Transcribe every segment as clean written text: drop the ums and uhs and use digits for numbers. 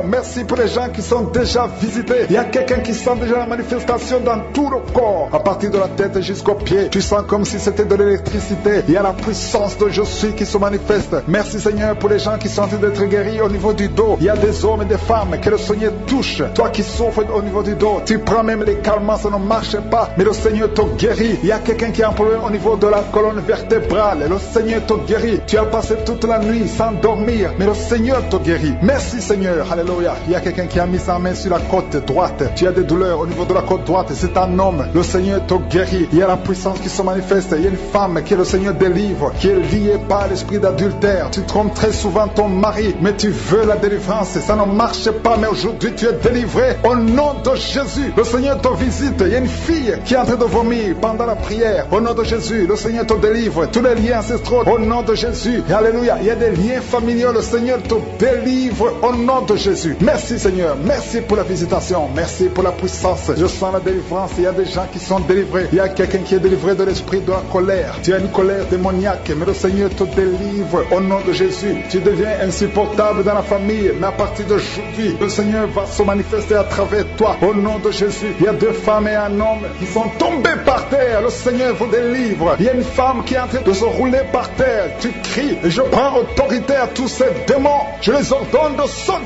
Merci pour les gens qui sont déjà visités. Il y a quelqu'un qui sent déjà la manifestation dans tout le corps. À partir de la tête jusqu'aux pieds, tu sens comme si c'était de l'électricité. Il y a la puissance de je suis qui se manifeste. Merci Seigneur pour les gens qui sont en train d'être guéris au niveau du dos. Il y a des hommes et des femmes que le Seigneur touche. Toi qui souffres au niveau du dos, tu prends même les calmants, ça ne marche pas. Mais le Seigneur te guérit. Il y a quelqu'un qui a un problème au niveau de la colonne vertébrale. Le Seigneur te guérit. Tu as passé toute la nuit sans dormir. Mais le Seigneur te guérit. Merci Seigneur. Alléluia. Il y a quelqu'un qui a mis sa main sur la côte droite. Tu as des douleurs au niveau de la côte droite. C'est un homme. Le Seigneur te guérit. Il y a la puissance qui se manifeste. Il y a une femme que le Seigneur délivre, qui est liée par l'esprit d'adultère. Tu trompes très souvent ton mari, mais tu veux la délivrance. Ça ne marche pas, mais aujourd'hui tu es délivré. Au nom de Jésus, le Seigneur te visite. Il y a une fille qui est en train de vomir pendant la prière. Au nom de Jésus, le Seigneur te délivre. Tous les liens ancestraux, au nom de Jésus. Alléluia. Il y a des liens familiaux. Le Seigneur te délivre au nom de Jésus. Merci Seigneur, merci pour la visitation, merci pour la puissance. Je sens la délivrance. Il y a des gens qui sont délivrés. Il y a quelqu'un qui est délivré de l'esprit de la colère. Tu as une colère démoniaque, mais le Seigneur te délivre au nom de Jésus. Tu deviens insupportable dans la famille, mais à partir d'aujourd'hui, le Seigneur va se manifester à travers toi au nom de Jésus. Il y a deux femmes et un homme qui sont tombés par terre. Le Seigneur vous délivre. Il y a une femme qui est en train de se rouler par terre. Tu cries et je prends autorité à tous ces démons. Je les ordonne de sortir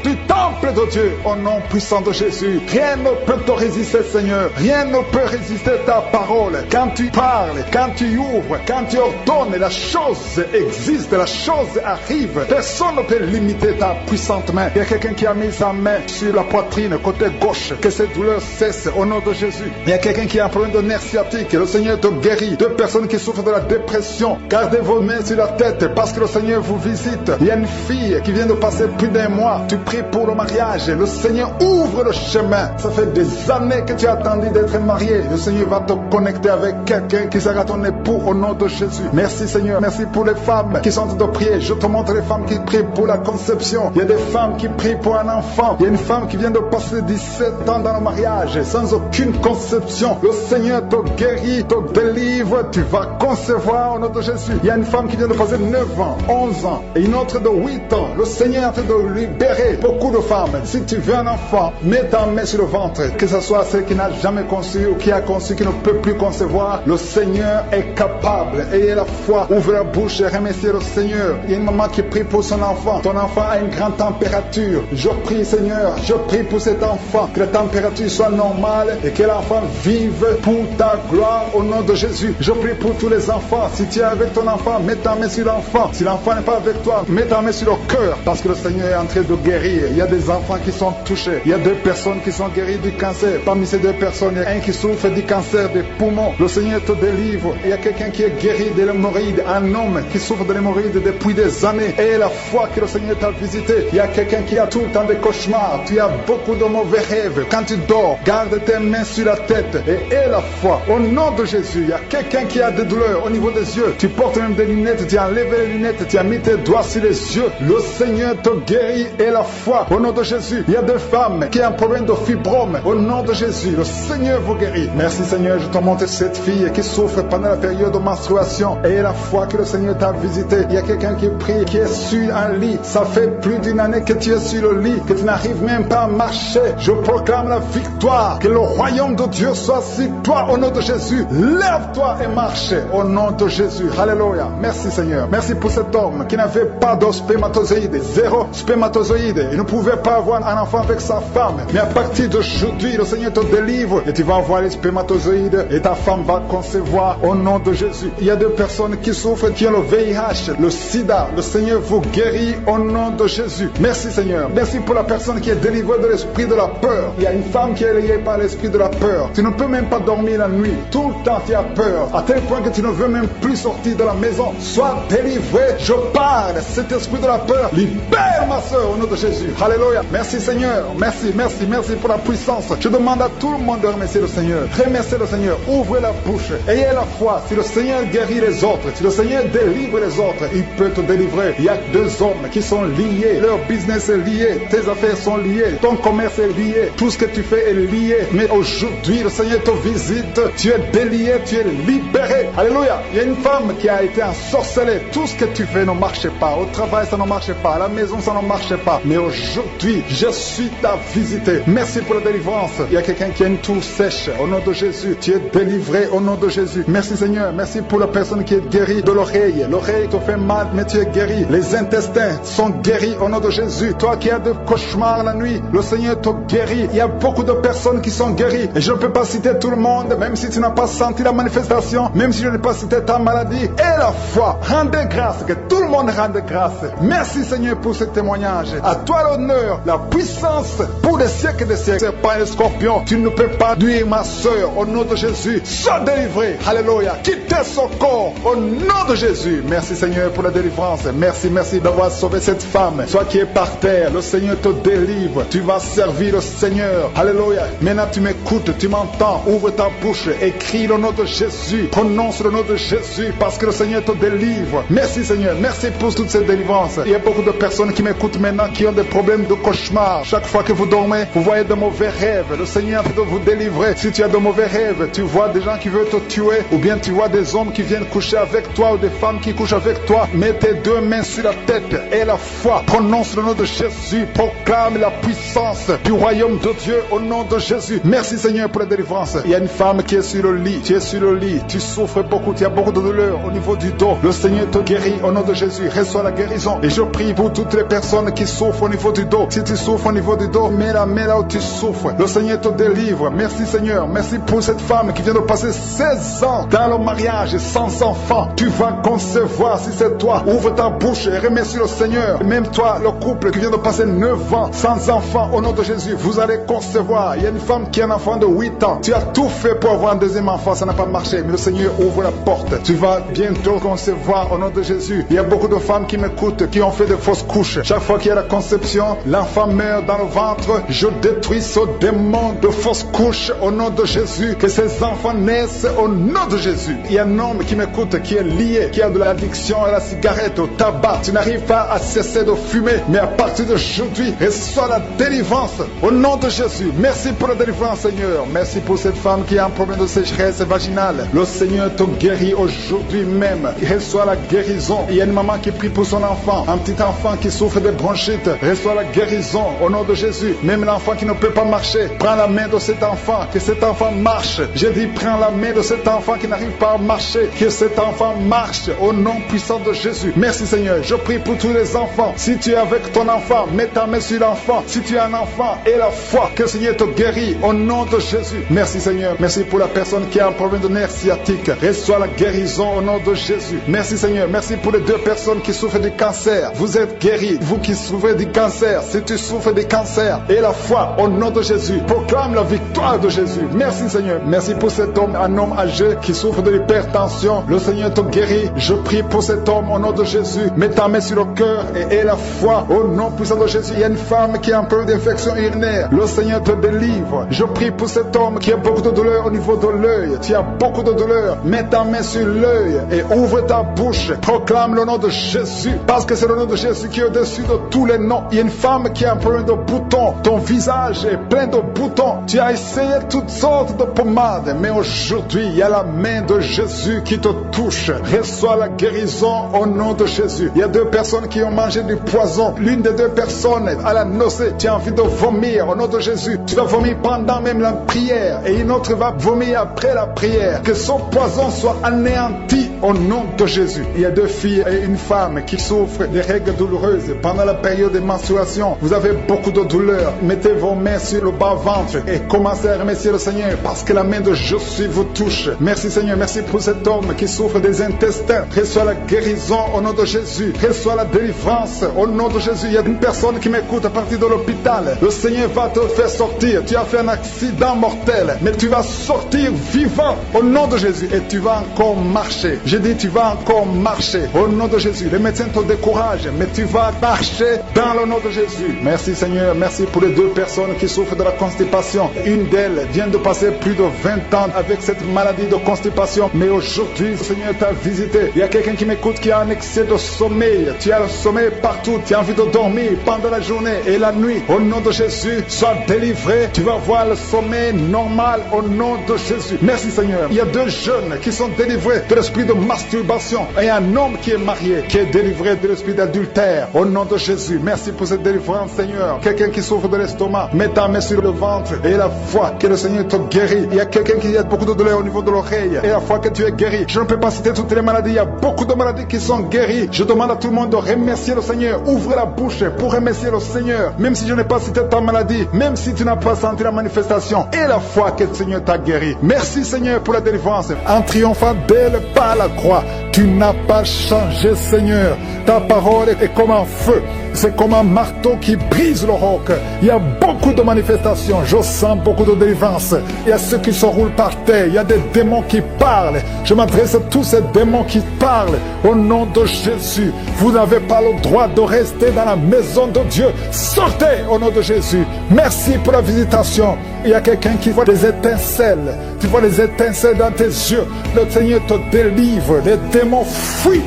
du temple de Dieu au nom puissant de Jésus. Rien ne peut te résister Seigneur. Rien ne peut résister ta parole. Quand tu parles, quand tu ouvres, quand tu ordonnes, la chose existe, la chose arrive. Personne ne peut limiter ta puissante main. Il y a quelqu'un qui a mis sa main sur la poitrine, côté gauche. Que cette douleur cesse au nom de Jésus. Il y a quelqu'un qui a un problème de nerf sciatique. Le Seigneur te guérit. Deux personnes qui souffrent de la dépression. Gardez vos mains sur la tête parce que le Seigneur vous visite. Il y a une fille qui vient de passer plus d'un mois. Tu pries pour le mariage. Le Seigneur ouvre le chemin. Ça fait des années que tu as attendu d'être marié. Le Seigneur va te connecter avec quelqu'un qui sera ton époux au nom de Jésus. Merci Seigneur. Merci pour les femmes qui sont en train de prier. Je te montre les femmes qui prient pour la conception. Il y a des femmes qui prient pour un enfant. Il y a une femme qui vient de passer 17 ans dans le mariage sans aucune conception. Le Seigneur te guérit, te délivre. Tu vas concevoir au nom de Jésus. Il y a une femme qui vient de passer 9 ans, 11 ans et une autre de 8 ans. Le Seigneur est en train de libérer beaucoup de femmes. Si tu veux un enfant, mets ta main sur le ventre. Que ce soit celle qui n'a jamais conçu ou qui a conçu, qui ne peut plus concevoir. Le Seigneur est capable. Ayez la foi. Ouvre la bouche et remerciez le Seigneur. Il y a une maman qui prie pour son enfant. Ton enfant a une grande température. Je prie Seigneur, je prie pour cet enfant. Que la température soit normale et que l'enfant vive pour ta gloire au nom de Jésus. Je prie pour tous les enfants. Si tu es avec ton enfant, mets ta main sur l'enfant. Si l'enfant n'est pas avec toi, mets ta main sur le cœur. Parce que le Seigneur est en train de guérir. Il y a des enfants qui sont touchés. Il y a 2 personnes qui sont guéries du cancer. Parmi ces 2 personnes, il y a un qui souffre du cancer des poumons. Le Seigneur te délivre. Il y a quelqu'un qui est guéri de l'hémorroïde. Un homme qui souffre de l'hémorroïde depuis des années. Et la foi que le Seigneur t'a visité. Il y a quelqu'un qui a tout le temps des cauchemars. Tu as beaucoup de mauvais rêves. Quand tu dors, garde tes mains sur la tête. Et aie la foi. Au nom de Jésus, il y a quelqu'un qui a des douleurs au niveau des yeux. Tu portes même des lunettes. Tu as enlevé les lunettes. Tu as mis tes doigts sur les yeux. Le Seigneur te guérit. Et la foi. Au nom de Jésus, il y a des femmes qui ont un problème de fibrome. Au nom de Jésus, le Seigneur vous guérit. Merci Seigneur, je te montre cette fille qui souffre pendant la période de menstruation. Et la foi que le Seigneur t'a visité. Il y a quelqu'un qui prie, qui est sur un lit. Ça fait plus d'une année que tu es sur le lit, que tu n'arrives même pas à marcher. Je proclame la victoire. Que le royaume de Dieu soit sur toi au nom de Jésus. Lève-toi et marche au nom de Jésus. Alléluia. Merci Seigneur. Merci pour cet homme qui n'avait pas de spermatozoïdes. 0 spermatozoïdes. Il ne pouvait pas avoir un enfant avec sa femme. Mais à partir d'aujourd'hui, le Seigneur te délivre et tu vas avoir les spermatozoïdes et ta femme va concevoir au nom de Jésus. Il y a 2 personnes qui souffrent, qui ont le VIH, le sida. Le Seigneur vous guérit au nom de Jésus. Merci Seigneur. Merci pour la personne qui est délivrée de l'esprit de la peur. Il y a une femme qui est liée par l'esprit de la peur. Tu ne peux même pas dormir la nuit. Tout le temps tu as peur. À tel point que tu ne veux même plus sortir de la maison. Sois délivré. Je parle. Cet esprit de la peur, libère ma soeur au nom de Jésus. Alléluia. Merci Seigneur. Merci, merci, merci pour la puissance. Je demande à tout le monde de remercier le Seigneur. Remerciez le Seigneur. Ouvrez la bouche. Ayez la foi. Si le Seigneur guérit les autres, si le Seigneur délivre les autres, il peut te délivrer. Il y a 2 hommes qui sont liés. Leur business est lié. Tes affaires sont liées. Ton commerce est lié. Tout ce que tu fais est lié. Mais aujourd'hui, le Seigneur te visite. Tu es délié. Tu es libéré. Alléluia. Il y a une femme qui a été ensorcelée. Tout ce que tu fais ne marche pas. Au travail, ça ne marche pas. À la maison, ça ne marche pas. Mais aujourd'hui, aujourd'hui, je suis ta visité. Merci pour la délivrance. Il y a quelqu'un qui a une toux sèche. Au nom de Jésus, tu es délivré au nom de Jésus. Merci Seigneur. Merci pour la personne qui est guérie de l'oreille. L'oreille te fait mal, mais tu es guéri. Les intestins sont guéris au nom de Jésus. Toi qui as des cauchemars la nuit, le Seigneur te guérit. Il y a beaucoup de personnes qui sont guéries. Et je ne peux pas citer tout le monde, même si tu n'as pas senti la manifestation, même si je n'ai pas cité ta maladie. Et la foi, rendez grâce, que tout le monde rende grâce. Merci Seigneur pour ce témoignage. À toi l'honneur, la puissance pour des siècles et des siècles. Serpent et scorpion, tu ne peux pas nuire ma soeur. Au nom de Jésus, sois délivré. Alléluia. Quittez son corps au nom de Jésus. Merci Seigneur pour la délivrance. Merci d'avoir sauvé cette femme. Toi qui es par terre, le Seigneur te délivre. Tu vas servir le Seigneur. Alléluia. Maintenant tu m'écoutes, tu m'entends. Ouvre ta bouche et crie le nom de Jésus. Prononce le nom de Jésus parce que le Seigneur te délivre. Merci Seigneur. Merci pour toute cette délivrance. Il y a beaucoup de personnes qui m'écoutent maintenant qui ont des problèmes de cauchemar. Chaque fois que vous dormez, vous voyez de mauvais rêves. Le Seigneur peut vous délivrer. Si tu as de mauvais rêves, tu vois des gens qui veulent te tuer ou bien tu vois des hommes qui viennent coucher avec toi ou des femmes qui couchent avec toi. Mets tes deux mains sur la tête et la foi. Prononce le nom de Jésus. Proclame la puissance du royaume de Dieu au nom de Jésus. Merci Seigneur pour la délivrance. Il y a une femme qui est sur le lit. Tu es sur le lit. Tu souffres beaucoup. Tu as beaucoup de douleur au niveau du dos. Le Seigneur te guérit au nom de Jésus. Reçois la guérison. Et je prie pour toutes les personnes qui souffrent au niveau du dos. Si tu souffres au niveau du dos, mets la main là où tu souffres. Le Seigneur te délivre. Merci Seigneur. Merci pour cette femme qui vient de passer 16 ans dans le mariage sans enfant. Tu vas concevoir si c'est toi. Ouvre ta bouche et remercie le Seigneur. Même toi, le couple qui vient de passer 9 ans sans enfant, au nom de Jésus, vous allez concevoir. Il y a une femme qui a un enfant de 8 ans. Tu as tout fait pour avoir un deuxième enfant, ça n'a pas marché. Mais le Seigneur ouvre la porte. Tu vas bientôt concevoir au nom de Jésus. Il y a beaucoup de femmes qui m'écoutent, qui ont fait des fausses couches. Chaque fois qu'il y a la conception, l'enfant meurt dans le ventre. Je détruis ce démon de fausses couches au nom de Jésus. Que ces enfants naissent au nom de Jésus. Il y a un homme qui m'écoute, qui est lié, qui a de l'addiction à la cigarette, au tabac. Tu n'arrives pas à cesser de fumer, mais à partir d'aujourd'hui, reçois la délivrance au nom de Jésus. Merci pour la délivrance, Seigneur. Merci pour cette femme qui a un problème de sécheresse vaginale. Le Seigneur te guérit aujourd'hui même. Reçois la guérison. Il y a une maman qui prie pour son enfant, un petit enfant qui souffre de bronchite. Reçois la guérison au nom de Jésus. Même l'enfant qui ne peut pas marcher, prends la main de cet enfant, que cet enfant marche. Je dis, prends la main de cet enfant qui n'arrive pas à marcher, que cet enfant marche au nom puissant de Jésus. Merci Seigneur. Je prie pour tous les enfants. Si tu es avec ton enfant, mets ta main sur l'enfant. Si tu es un enfant, et la foi, que le Seigneur te guérit au nom de Jésus. Merci Seigneur. Merci pour la personne qui a un problème de nerf sciatique. Reçois la guérison au nom de Jésus. Merci Seigneur. Merci pour les 2 personnes qui souffrent du cancer. Vous êtes guéris. Vous qui souffrez du cancer, si tu souffres du cancer, et la foi au nom de Jésus. Proclame la victoire de Jésus. Merci Seigneur. Merci pour cet homme, un homme âgé qui souffre de l'hypertension. Le Seigneur te guérit. Je prie pour cet homme au nom de Jésus. Mets ta main sur le cœur et la foi au nom puissant de Jésus. Il y a une femme qui a un peu d'infection urinaire. Le Seigneur te délivre. Je prie pour cet homme qui a beaucoup de douleur au niveau de l'œil. Tu as beaucoup de douleur. Mets ta main sur l'œil et ouvre ta bouche. Proclame le nom de Jésus. Parce que c'est le nom de Jésus qui est au-dessus de tous les noms. Il y a une femme qui a un problème de boutons. Ton visage est plein de boutons. Tu as essayé toutes sortes de pommades. Mais aujourd'hui, il y a la main de Jésus qui te touche. Reçois la guérison au nom de Jésus. Il y a 2 personnes qui ont mangé du poison. L'une des 2 personnes à la nausée. Tu as envie de vomir au nom de Jésus. Tu vas vomir pendant même la prière. Et une autre va vomir après la prière. Que son poison soit anéanti au nom de Jésus. Il y a 2 filles et une femme qui souffrent des règles douloureuses pendant la période de menstruation. Vous avez beaucoup de douleur. Mettez vos mains sur le bas-ventre et commencez à remercier le Seigneur parce que la main de Jésus vous touche. Merci Seigneur. Merci pour cet homme qui souffre des intestins. Reçois la guérison au nom de Jésus. Reçois la délivrance au nom de Jésus. Il y a une personne qui m'écoute à partir de l'hôpital. Le Seigneur va te faire sortir. Tu as fait un accident mortel, mais tu vas sortir vivant au nom de Jésus et tu vas encore marcher. Je dis tu vas encore marcher au nom de Jésus. Les médecins te découragent, mais tu vas marcher dans le nom de Jésus. Merci Seigneur. Merci pour les 2 personnes qui souffrent de la constipation. Une d'elles vient de passer plus de 20 ans avec cette maladie de constipation, mais aujourd'hui le Seigneur t'a visité. Il y a quelqu'un qui m'écoute qui a un excès de sommeil. Tu as le sommeil partout. Tu as envie de dormir pendant la journée et la nuit. Au nom de Jésus, sois délivré. Tu vas voir le sommeil normal au nom de Jésus. Merci Seigneur. Il y a 2 jeunes qui sont délivrés de l'esprit de masturbation. Et un homme qui est marié, qui est délivré de l'esprit d'adultère. Au nom de Jésus, merci pour cette délivrance, Seigneur. Quelqu'un qui souffre de l'estomac, mets ta main sur le ventre et la foi que le Seigneur te guérit. Il y a quelqu'un qui a beaucoup de douleur au niveau de l'oreille et la foi que tu es guéri. Je ne peux pas citer toutes les maladies. Il y a beaucoup de maladies qui sont guéries. Je demande à tout le monde de remercier le Seigneur. Ouvre la bouche pour remercier le Seigneur. Même si je n'ai pas cité ta maladie, même si tu n'as pas senti la manifestation et la foi que le Seigneur t'a guéri. Merci Seigneur pour la délivrance. En triomphant d'elle par la croix, tu n'as pas changé, Seigneur. Ta parole est comme un feu. C'est comme un marteau qui brise le roc. Il y a beaucoup de manifestations. Je sens beaucoup de délivrance. Il y a ceux qui se roulent par terre. Il y a des démons qui parlent. Je m'adresse à tous ces démons qui parlent. Au nom de Jésus, vous n'avez pas le droit de rester dans la maison de Dieu. Sortez au nom de Jésus. Merci pour la visitation. Il y a quelqu'un qui voit des étincelles. Tu vois les étincelles dans tes yeux. Le Seigneur te délivre. Les démons fuient.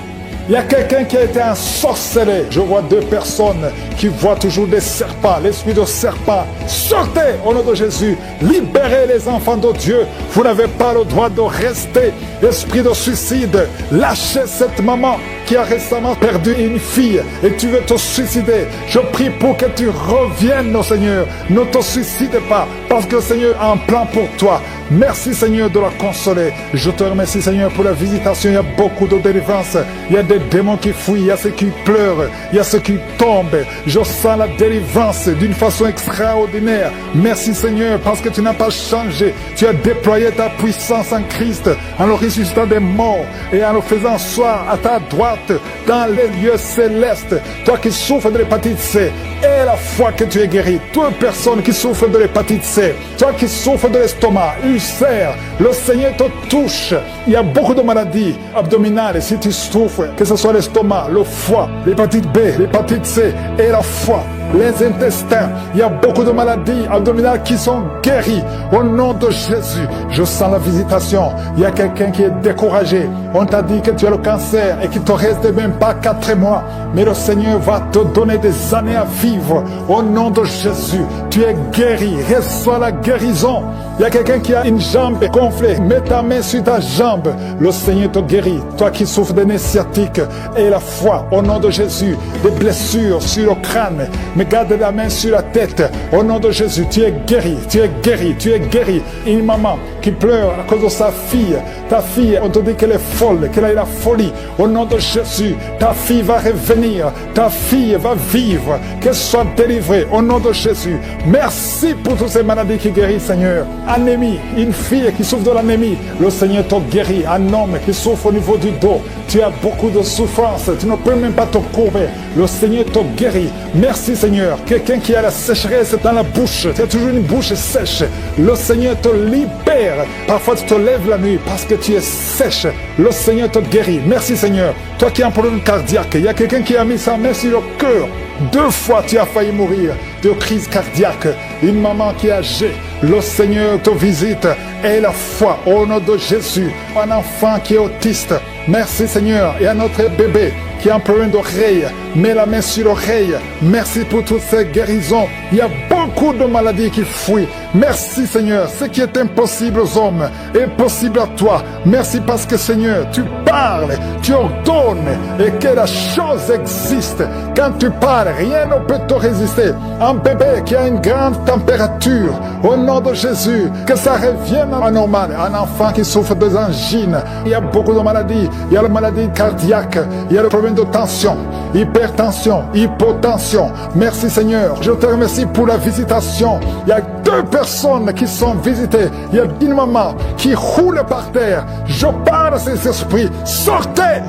Il y a quelqu'un qui a été ensorcelé. Je vois 2 personnes qui voient toujours des serpents, l'esprit de serpent. Sortez au nom de Jésus. Libérez les enfants de Dieu. Vous n'avez pas le droit de rester. Esprit de suicide, lâchez cette maman qui a récemment perdu une fille et tu veux te suicider. Je prie pour que tu reviennes, au Seigneur. Ne te suicide pas parce que le Seigneur a un plan pour toi. Merci Seigneur de la consoler. Je te remercie Seigneur pour la visitation. Il y a beaucoup de délivrance. Il y a des démons qui fuient. Il y a ceux qui pleurent. Il y a ceux qui tombent. Je sens la délivrance d'une façon extraordinaire. Merci Seigneur parce que tu n'as pas changé. Tu as déployé ta puissance en Christ en le ressuscitant des morts et en le faisant asseoir à ta droite dans les lieux célestes. Toi qui souffres de l'hépatite C, et la foi que tu es guéri. Toute personne qui souffre de l'hépatite C, toi qui souffres de l'estomac, ulcère, le Seigneur te touche. Il y a beaucoup de maladies abdominales si tu souffres, que ce soit l'estomac, le foie, l'hépatite B, l'hépatite C et la foi. Les intestins, il y a beaucoup de maladies abdominales qui sont guéries. Au nom de Jésus, je sens la visitation. Il y a quelqu'un qui est découragé. On t'a dit que tu as le cancer et qu'il te reste même pas 4 mois. Mais le Seigneur va te donner des années à vivre. Au nom de Jésus, tu es guéri. Reçois la guérison. Il y a quelqu'un qui a une jambe gonflée. Mets ta main sur ta jambe. Le Seigneur te guérit. Toi qui souffres de nez sciatique et la foi, au nom de Jésus, des blessures sur le crâne. Mais garde la main sur la tête. Au nom de Jésus, tu es guéri, tu es guéri, tu es guéri. Une maman qui pleure à cause de sa fille. Ta fille, on te dit qu'elle est folle, qu'elle a eu la folie. Au nom de Jésus, ta fille va revenir. Ta fille va vivre. Qu'elle soit délivrée. Au nom de Jésus. Merci pour toutes ces maladies qui guérissent, Seigneur. Anémie, une fille qui souffre de l'anémie. Le Seigneur te guérit. Un homme qui souffre au niveau du dos. Tu as beaucoup de souffrance. Tu ne peux même pas te courber. Le Seigneur te guérit. Merci, Seigneur. Quelqu'un qui a la sécheresse dans la bouche. Tu as toujours une bouche sèche. Le Seigneur te libère. Parfois, tu te lèves la nuit parce que tu es sèche. Le Seigneur te guérit. Merci, Seigneur. Toi qui as un problème cardiaque, il y a quelqu'un qui a mis sa main sur le cœur. 2 fois, tu as failli mourir de crise cardiaque. Une maman qui est âgée. Le Seigneur te visite. Et la foi au nom de Jésus. Un enfant qui est autiste. Merci, Seigneur. Et un autre bébé qui a un problème d'oreille, mets la main sur l'oreille. Merci pour toutes ces guérisons. Il y a beaucoup de maladies qui fuient. Merci Seigneur. Ce qui est impossible aux hommes est possible à toi. Merci parce que Seigneur, tu parles, tu ordonnes et que la chose existe. Quand tu parles, rien ne peut te résister. Un bébé qui a une grande température, au nom de Jésus, que ça revienne à normal. Un enfant qui souffre des angines. Il y a beaucoup de maladies. Il y a la maladie cardiaque. Il y a le problème de tension, hypertension, hypotension. Merci Seigneur. Je te remercie pour la visitation. Il y a 2 personnes qui sont visitées. Il y a une maman qui roule par terre. Je parle à ces esprits. Sortez!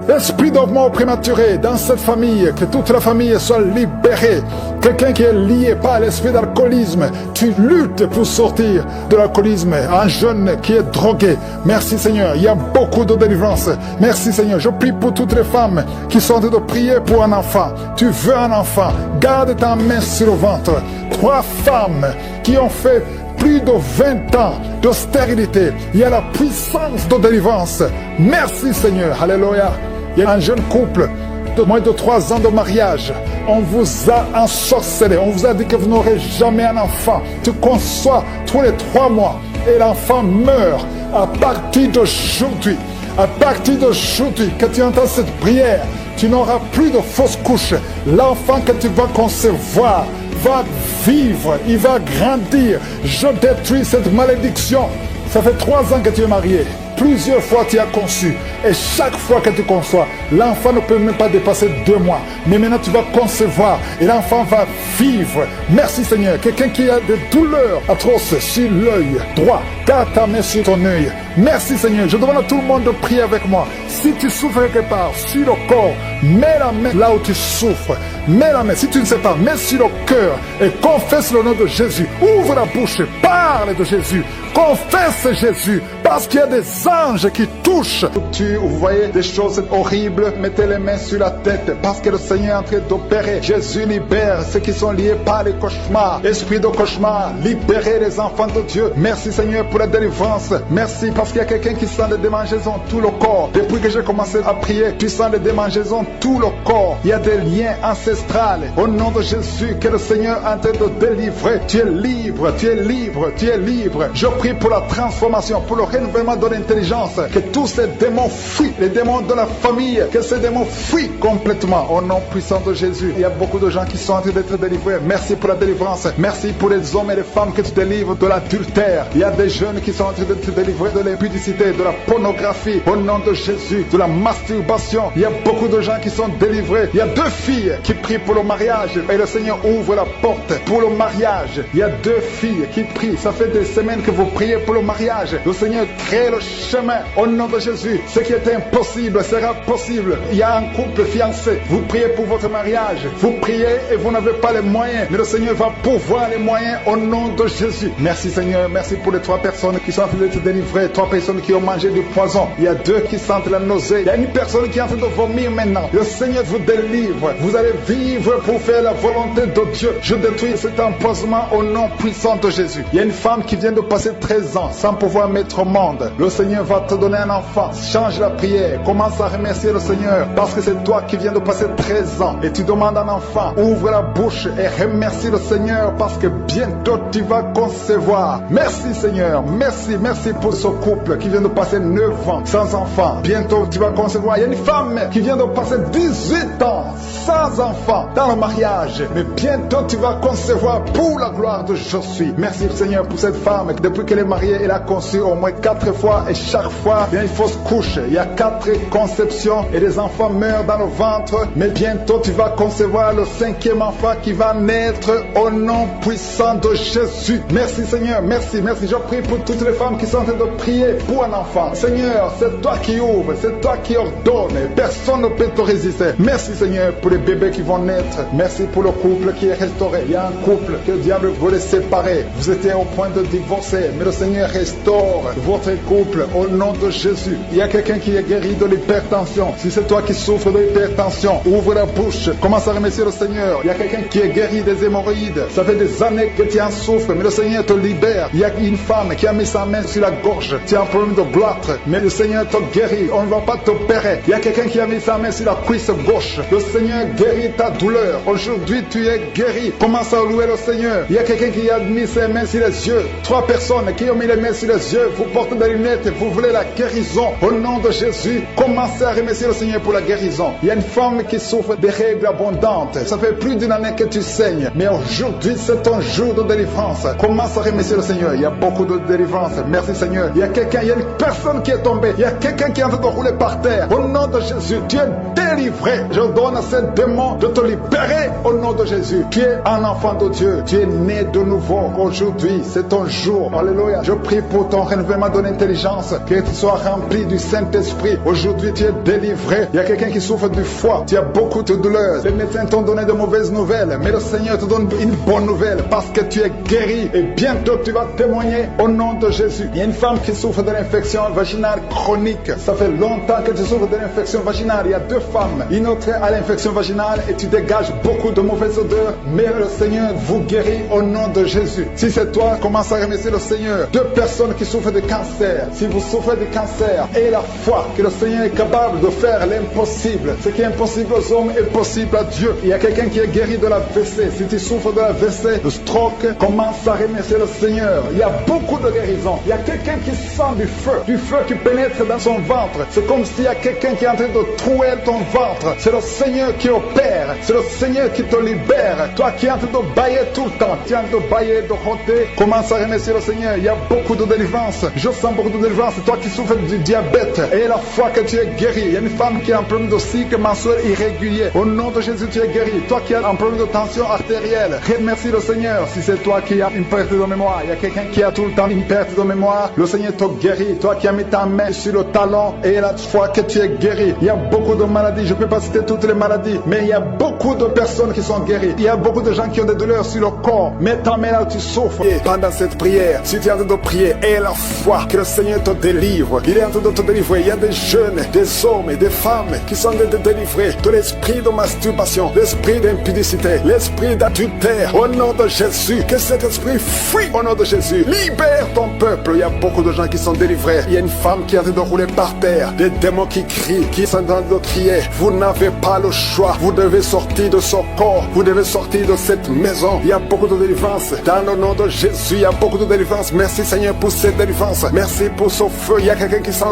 Esprit de mort prématuré dans cette famille, que toute la famille soit libérée. Quelqu'un qui est lié par l'esprit d'alcoolisme, tu luttes pour sortir de l'alcoolisme. Un jeune qui est drogué. Merci Seigneur, il y a beaucoup de délivrance. Merci Seigneur, je prie pour toutes les femmes qui sont en train de prier pour un enfant. Tu veux un enfant, garde ta main sur le ventre. 3 femmes qui ont fait plus de 20 ans de stérilité. Il y a la puissance de délivrance. Merci Seigneur, alléluia. Il y a un jeune couple de moins de 3 ans de mariage. On vous a ensorcelé. On vous a dit que vous n'aurez jamais un enfant. Tu conçois tous les 3 mois et l'enfant meurt. À partir d'aujourd'hui, À partir d'aujourd'hui, quand tu entends cette prière, tu n'auras plus de fausses couches. L'enfant que tu vas concevoir va vivre, il va grandir. Je détruis cette malédiction. Ça fait 3 ans que tu es marié. Plusieurs fois tu as conçu. Et chaque fois que tu conçois, l'enfant ne peut même pas dépasser 2 mois. Mais maintenant tu vas concevoir et l'enfant va vivre. Merci Seigneur. Quelqu'un qui a des douleurs atroces sur l'œil droit, garde ta main sur ton œil. Merci Seigneur. Je demande à tout le monde de prier avec moi. Si tu souffres quelque part sur le corps, mets la main là où tu souffres. Mets la main. Si tu ne sais pas, mets sur le cœur et confesse le nom de Jésus. Ouvre la bouche, parle de Jésus. Confesse Jésus, parce qu'il y a des anges qui touchent. Vous voyez des choses horribles, mettez les mains sur la tête, parce que le Seigneur est en train d'opérer. Jésus libère ceux qui sont liés par les cauchemars. Esprit de cauchemar, libérez les enfants de Dieu. Merci Seigneur pour la délivrance. Merci parce qu'il y a quelqu'un qui sent des démangeaisons tout le corps. Depuis que j'ai commencé à prier, tu sens des démangeaisons tout le corps. Il y a des liens ancestrales. Au nom de Jésus, que le Seigneur est en train de délivrer. Tu es libre, tu es libre, tu es libre. Je prie pour la transformation, pour le renouvellement de l'intelligence, que tous ces démons fuient, les démons de la famille, que ces démons fuient complètement au nom puissant de Jésus. Il y a beaucoup de gens qui sont en train d'être délivrés. Merci pour la délivrance. Merci pour les hommes et les femmes que tu délivres de l'adultère. Il y a des jeunes qui sont en train d'être délivrés de l'impudicité, de la pornographie, au nom de Jésus, de la masturbation. Il y a beaucoup de gens qui sont délivrés. Il y a 2 filles qui prient pour le mariage et le Seigneur ouvre la porte pour le mariage. Il y a 2 filles qui prient. Ça fait des semaines que vous priez pour le mariage. Le Seigneur crée le chemin au nom de Jésus. Ce qui est impossible sera possible. Il y a un couple fiancé. Vous priez pour votre mariage. Vous priez et vous n'avez pas les moyens. Mais le Seigneur va pourvoir les moyens au nom de Jésus. Merci Seigneur. Merci pour les 3 personnes qui sont en train d'être délivrées. 3 personnes qui ont mangé du poison. Il y a 2 qui sentent la nausée. Il y a une personne qui est en train de vomir maintenant. Le Seigneur vous délivre. Vous allez vivre pour faire la volonté de Dieu. Je détruis cet empoisonnement au nom puissant de Jésus. Il y a une femme qui vient de passer 13 ans sans pouvoir mettre au monde. Le Seigneur va te donner un enfant. Change la prière. Commence à remercier le Seigneur parce que c'est toi qui viens de passer 13 ans et tu demandes un enfant. Ouvre la bouche et remercie le Seigneur parce que bientôt tu vas concevoir. Merci Seigneur. Merci, merci pour ce couple qui vient de passer 9 ans sans enfant. Bientôt tu vas concevoir. Il y a une femme qui vient de passer 18 ans sans enfant dans le mariage. Mais bientôt tu vas concevoir pour la gloire de Je suis. Merci Seigneur pour cette femme. Depuis qu'elle est mariée, elle a conçu au moins 4 fois et chaque fois il y a une fausse couche. Il y a 4 conceptions et les enfants meurent dans le ventre. Mais bientôt tu vas concevoir le 5e enfant qui va naître au nom puissant de Jésus. Merci Seigneur, merci, merci. Je prie pour toutes les femmes qui sont en train de prier pour un enfant. Seigneur, c'est toi qui ouvres, c'est toi qui ordonnes. Personne ne peut te résister. Merci Seigneur pour les bébés qui vont naître. Merci pour le couple qui est restauré. Il y a un couple que le diable voulait séparer. Vous étiez au point de divorcer, mais le Seigneur restaure votre couple au nom de Jésus. Il y a quelqu'un qui est guéri de l'hypertension. Si c'est toi qui souffres de l'hypertension, ouvre la bouche, commence à remercier le Seigneur. Il y a quelqu'un qui est guéri des hémorroïdes. Ça fait des années que tu en souffres, mais le Seigneur te libère. Il y a une femme qui a mis sa main sur la gorge. Tu as un problème de gloître, mais le Seigneur te guérit. On ne va pas t'opérer. Il y a quelqu'un qui a mis sa main sur la cuisse gauche. Le Seigneur guérit ta douleur. Aujourd'hui, tu es guéri. Commence à louer le Seigneur. Il y a quelqu'un qui a mis ses mains sur les yeux. 3 personnes qui ont mis les mains sur les yeux. Vous portez des lunettes et vous voulez la guérison. Au nom de Jésus, commencez à remercier le Seigneur pour la guérison. Il y a une femme qui souffre des règles abondantes. Ça fait plus d'une année que tu saignes. Mais aujourd'hui, c'est ton jour de délivrance. Commence à remercier le Seigneur. Il y a beaucoup de délivrance. Merci Seigneur. Il y a quelqu'un, il y a une personne qui est tombée. Il y a quelqu'un qui est en train de rouler par terre. Au nom de Jésus, tu es délivré. Je donne à ces démons de te libérer au nom de Jésus. Tu es un enfant de Dieu. Tu es né de nouveau. Aujourd'hui, c'est ton jour. Alléluia. Je prie pour ton renouvellement de l'intelligence. Que tu sois rempli du Saint-Esprit. Aujourd'hui, tu es délivré. Il y a quelqu'un qui souffre du foie. Tu as beaucoup de douleurs. Les médecins t'ont donné de mauvaises nouvelles. Mais le Seigneur te donne une bonne nouvelle parce que tu es guéri. Et bientôt, tu vas témoigner au nom de Jésus. Il y a une femme qui souffre de l'infection vaginale chronique. Ça fait longtemps que tu souffres de l'infection vaginale. Il y a 2 femmes. Une autre a l'infection vaginale et tu dégages beaucoup de mauvaises odeurs. Mais le Seigneur vous guérit au nom de Jésus. Si c'est toi, commence à remercier le Seigneur. 2 personnes qui souffrent de cancer cancer, si vous souffrez de cancer, ayez la foi que le Seigneur est capable de faire l'impossible. Ce qui est impossible aux hommes est possible à Dieu. Il y a quelqu'un qui est guéri de la l'AVC. Si tu souffres de l'AVC, de stroke, commence à remercier le Seigneur. Il y a beaucoup de guérisons. Il y a quelqu'un qui sent du feu qui pénètre dans son ventre. C'est comme s'il y a quelqu'un qui est en train de trouer ton ventre. C'est le Seigneur qui opère. C'est le Seigneur qui te libère. Toi qui es en train de bailler tout le temps, tu es en train de bailler, de roter, commence à remercier le Seigneur. Il y a beaucoup de délivrance. Je sens beaucoup de délivrance. Toi qui souffres du diabète, et la foi que tu es guéri. Il y a une femme qui a un problème de cycle mensuel irrégulier. Au nom de Jésus, tu es guéri. Toi qui as un problème de tension artérielle, remercie le Seigneur. Si c'est toi qui as une perte de mémoire, il y a quelqu'un qui a tout le temps une perte de mémoire, le Seigneur te guérit. Toi qui as mis ta main sur le talon et la foi que tu es guéri. Il y a beaucoup de maladies. Je ne peux pas citer toutes les maladies, mais il y a beaucoup de personnes qui sont guéries. Il y a beaucoup de gens qui ont des douleurs sur le corps. Mets ta main là où tu souffres. Et pendant cette prière, si tu es en train de prier, aie la foi que le Seigneur te délivre. Il est en train de te délivrer. Il y a des jeunes, des hommes et des femmes qui sont délivrés de l'esprit de masturbation, l'esprit d'impudicité, l'esprit d'adultère. Au nom de Jésus, que cet esprit fuit au nom de Jésus. Libère ton peuple. Il y a beaucoup de gens qui sont délivrés. Il y a une femme qui est en train de rouler par terre. Des démons qui crient, qui sont en train de crier. Vous n'avez pas le choix. Vous devez sortir de son corps. Vous devez sortir de cette maison. Il y a beaucoup de délivrance. Dans le nom de Jésus, il y a beaucoup de délivrance. Merci Seigneur pour cette délivrance. Merci pour ce feu. Il y a quelqu'un qui sent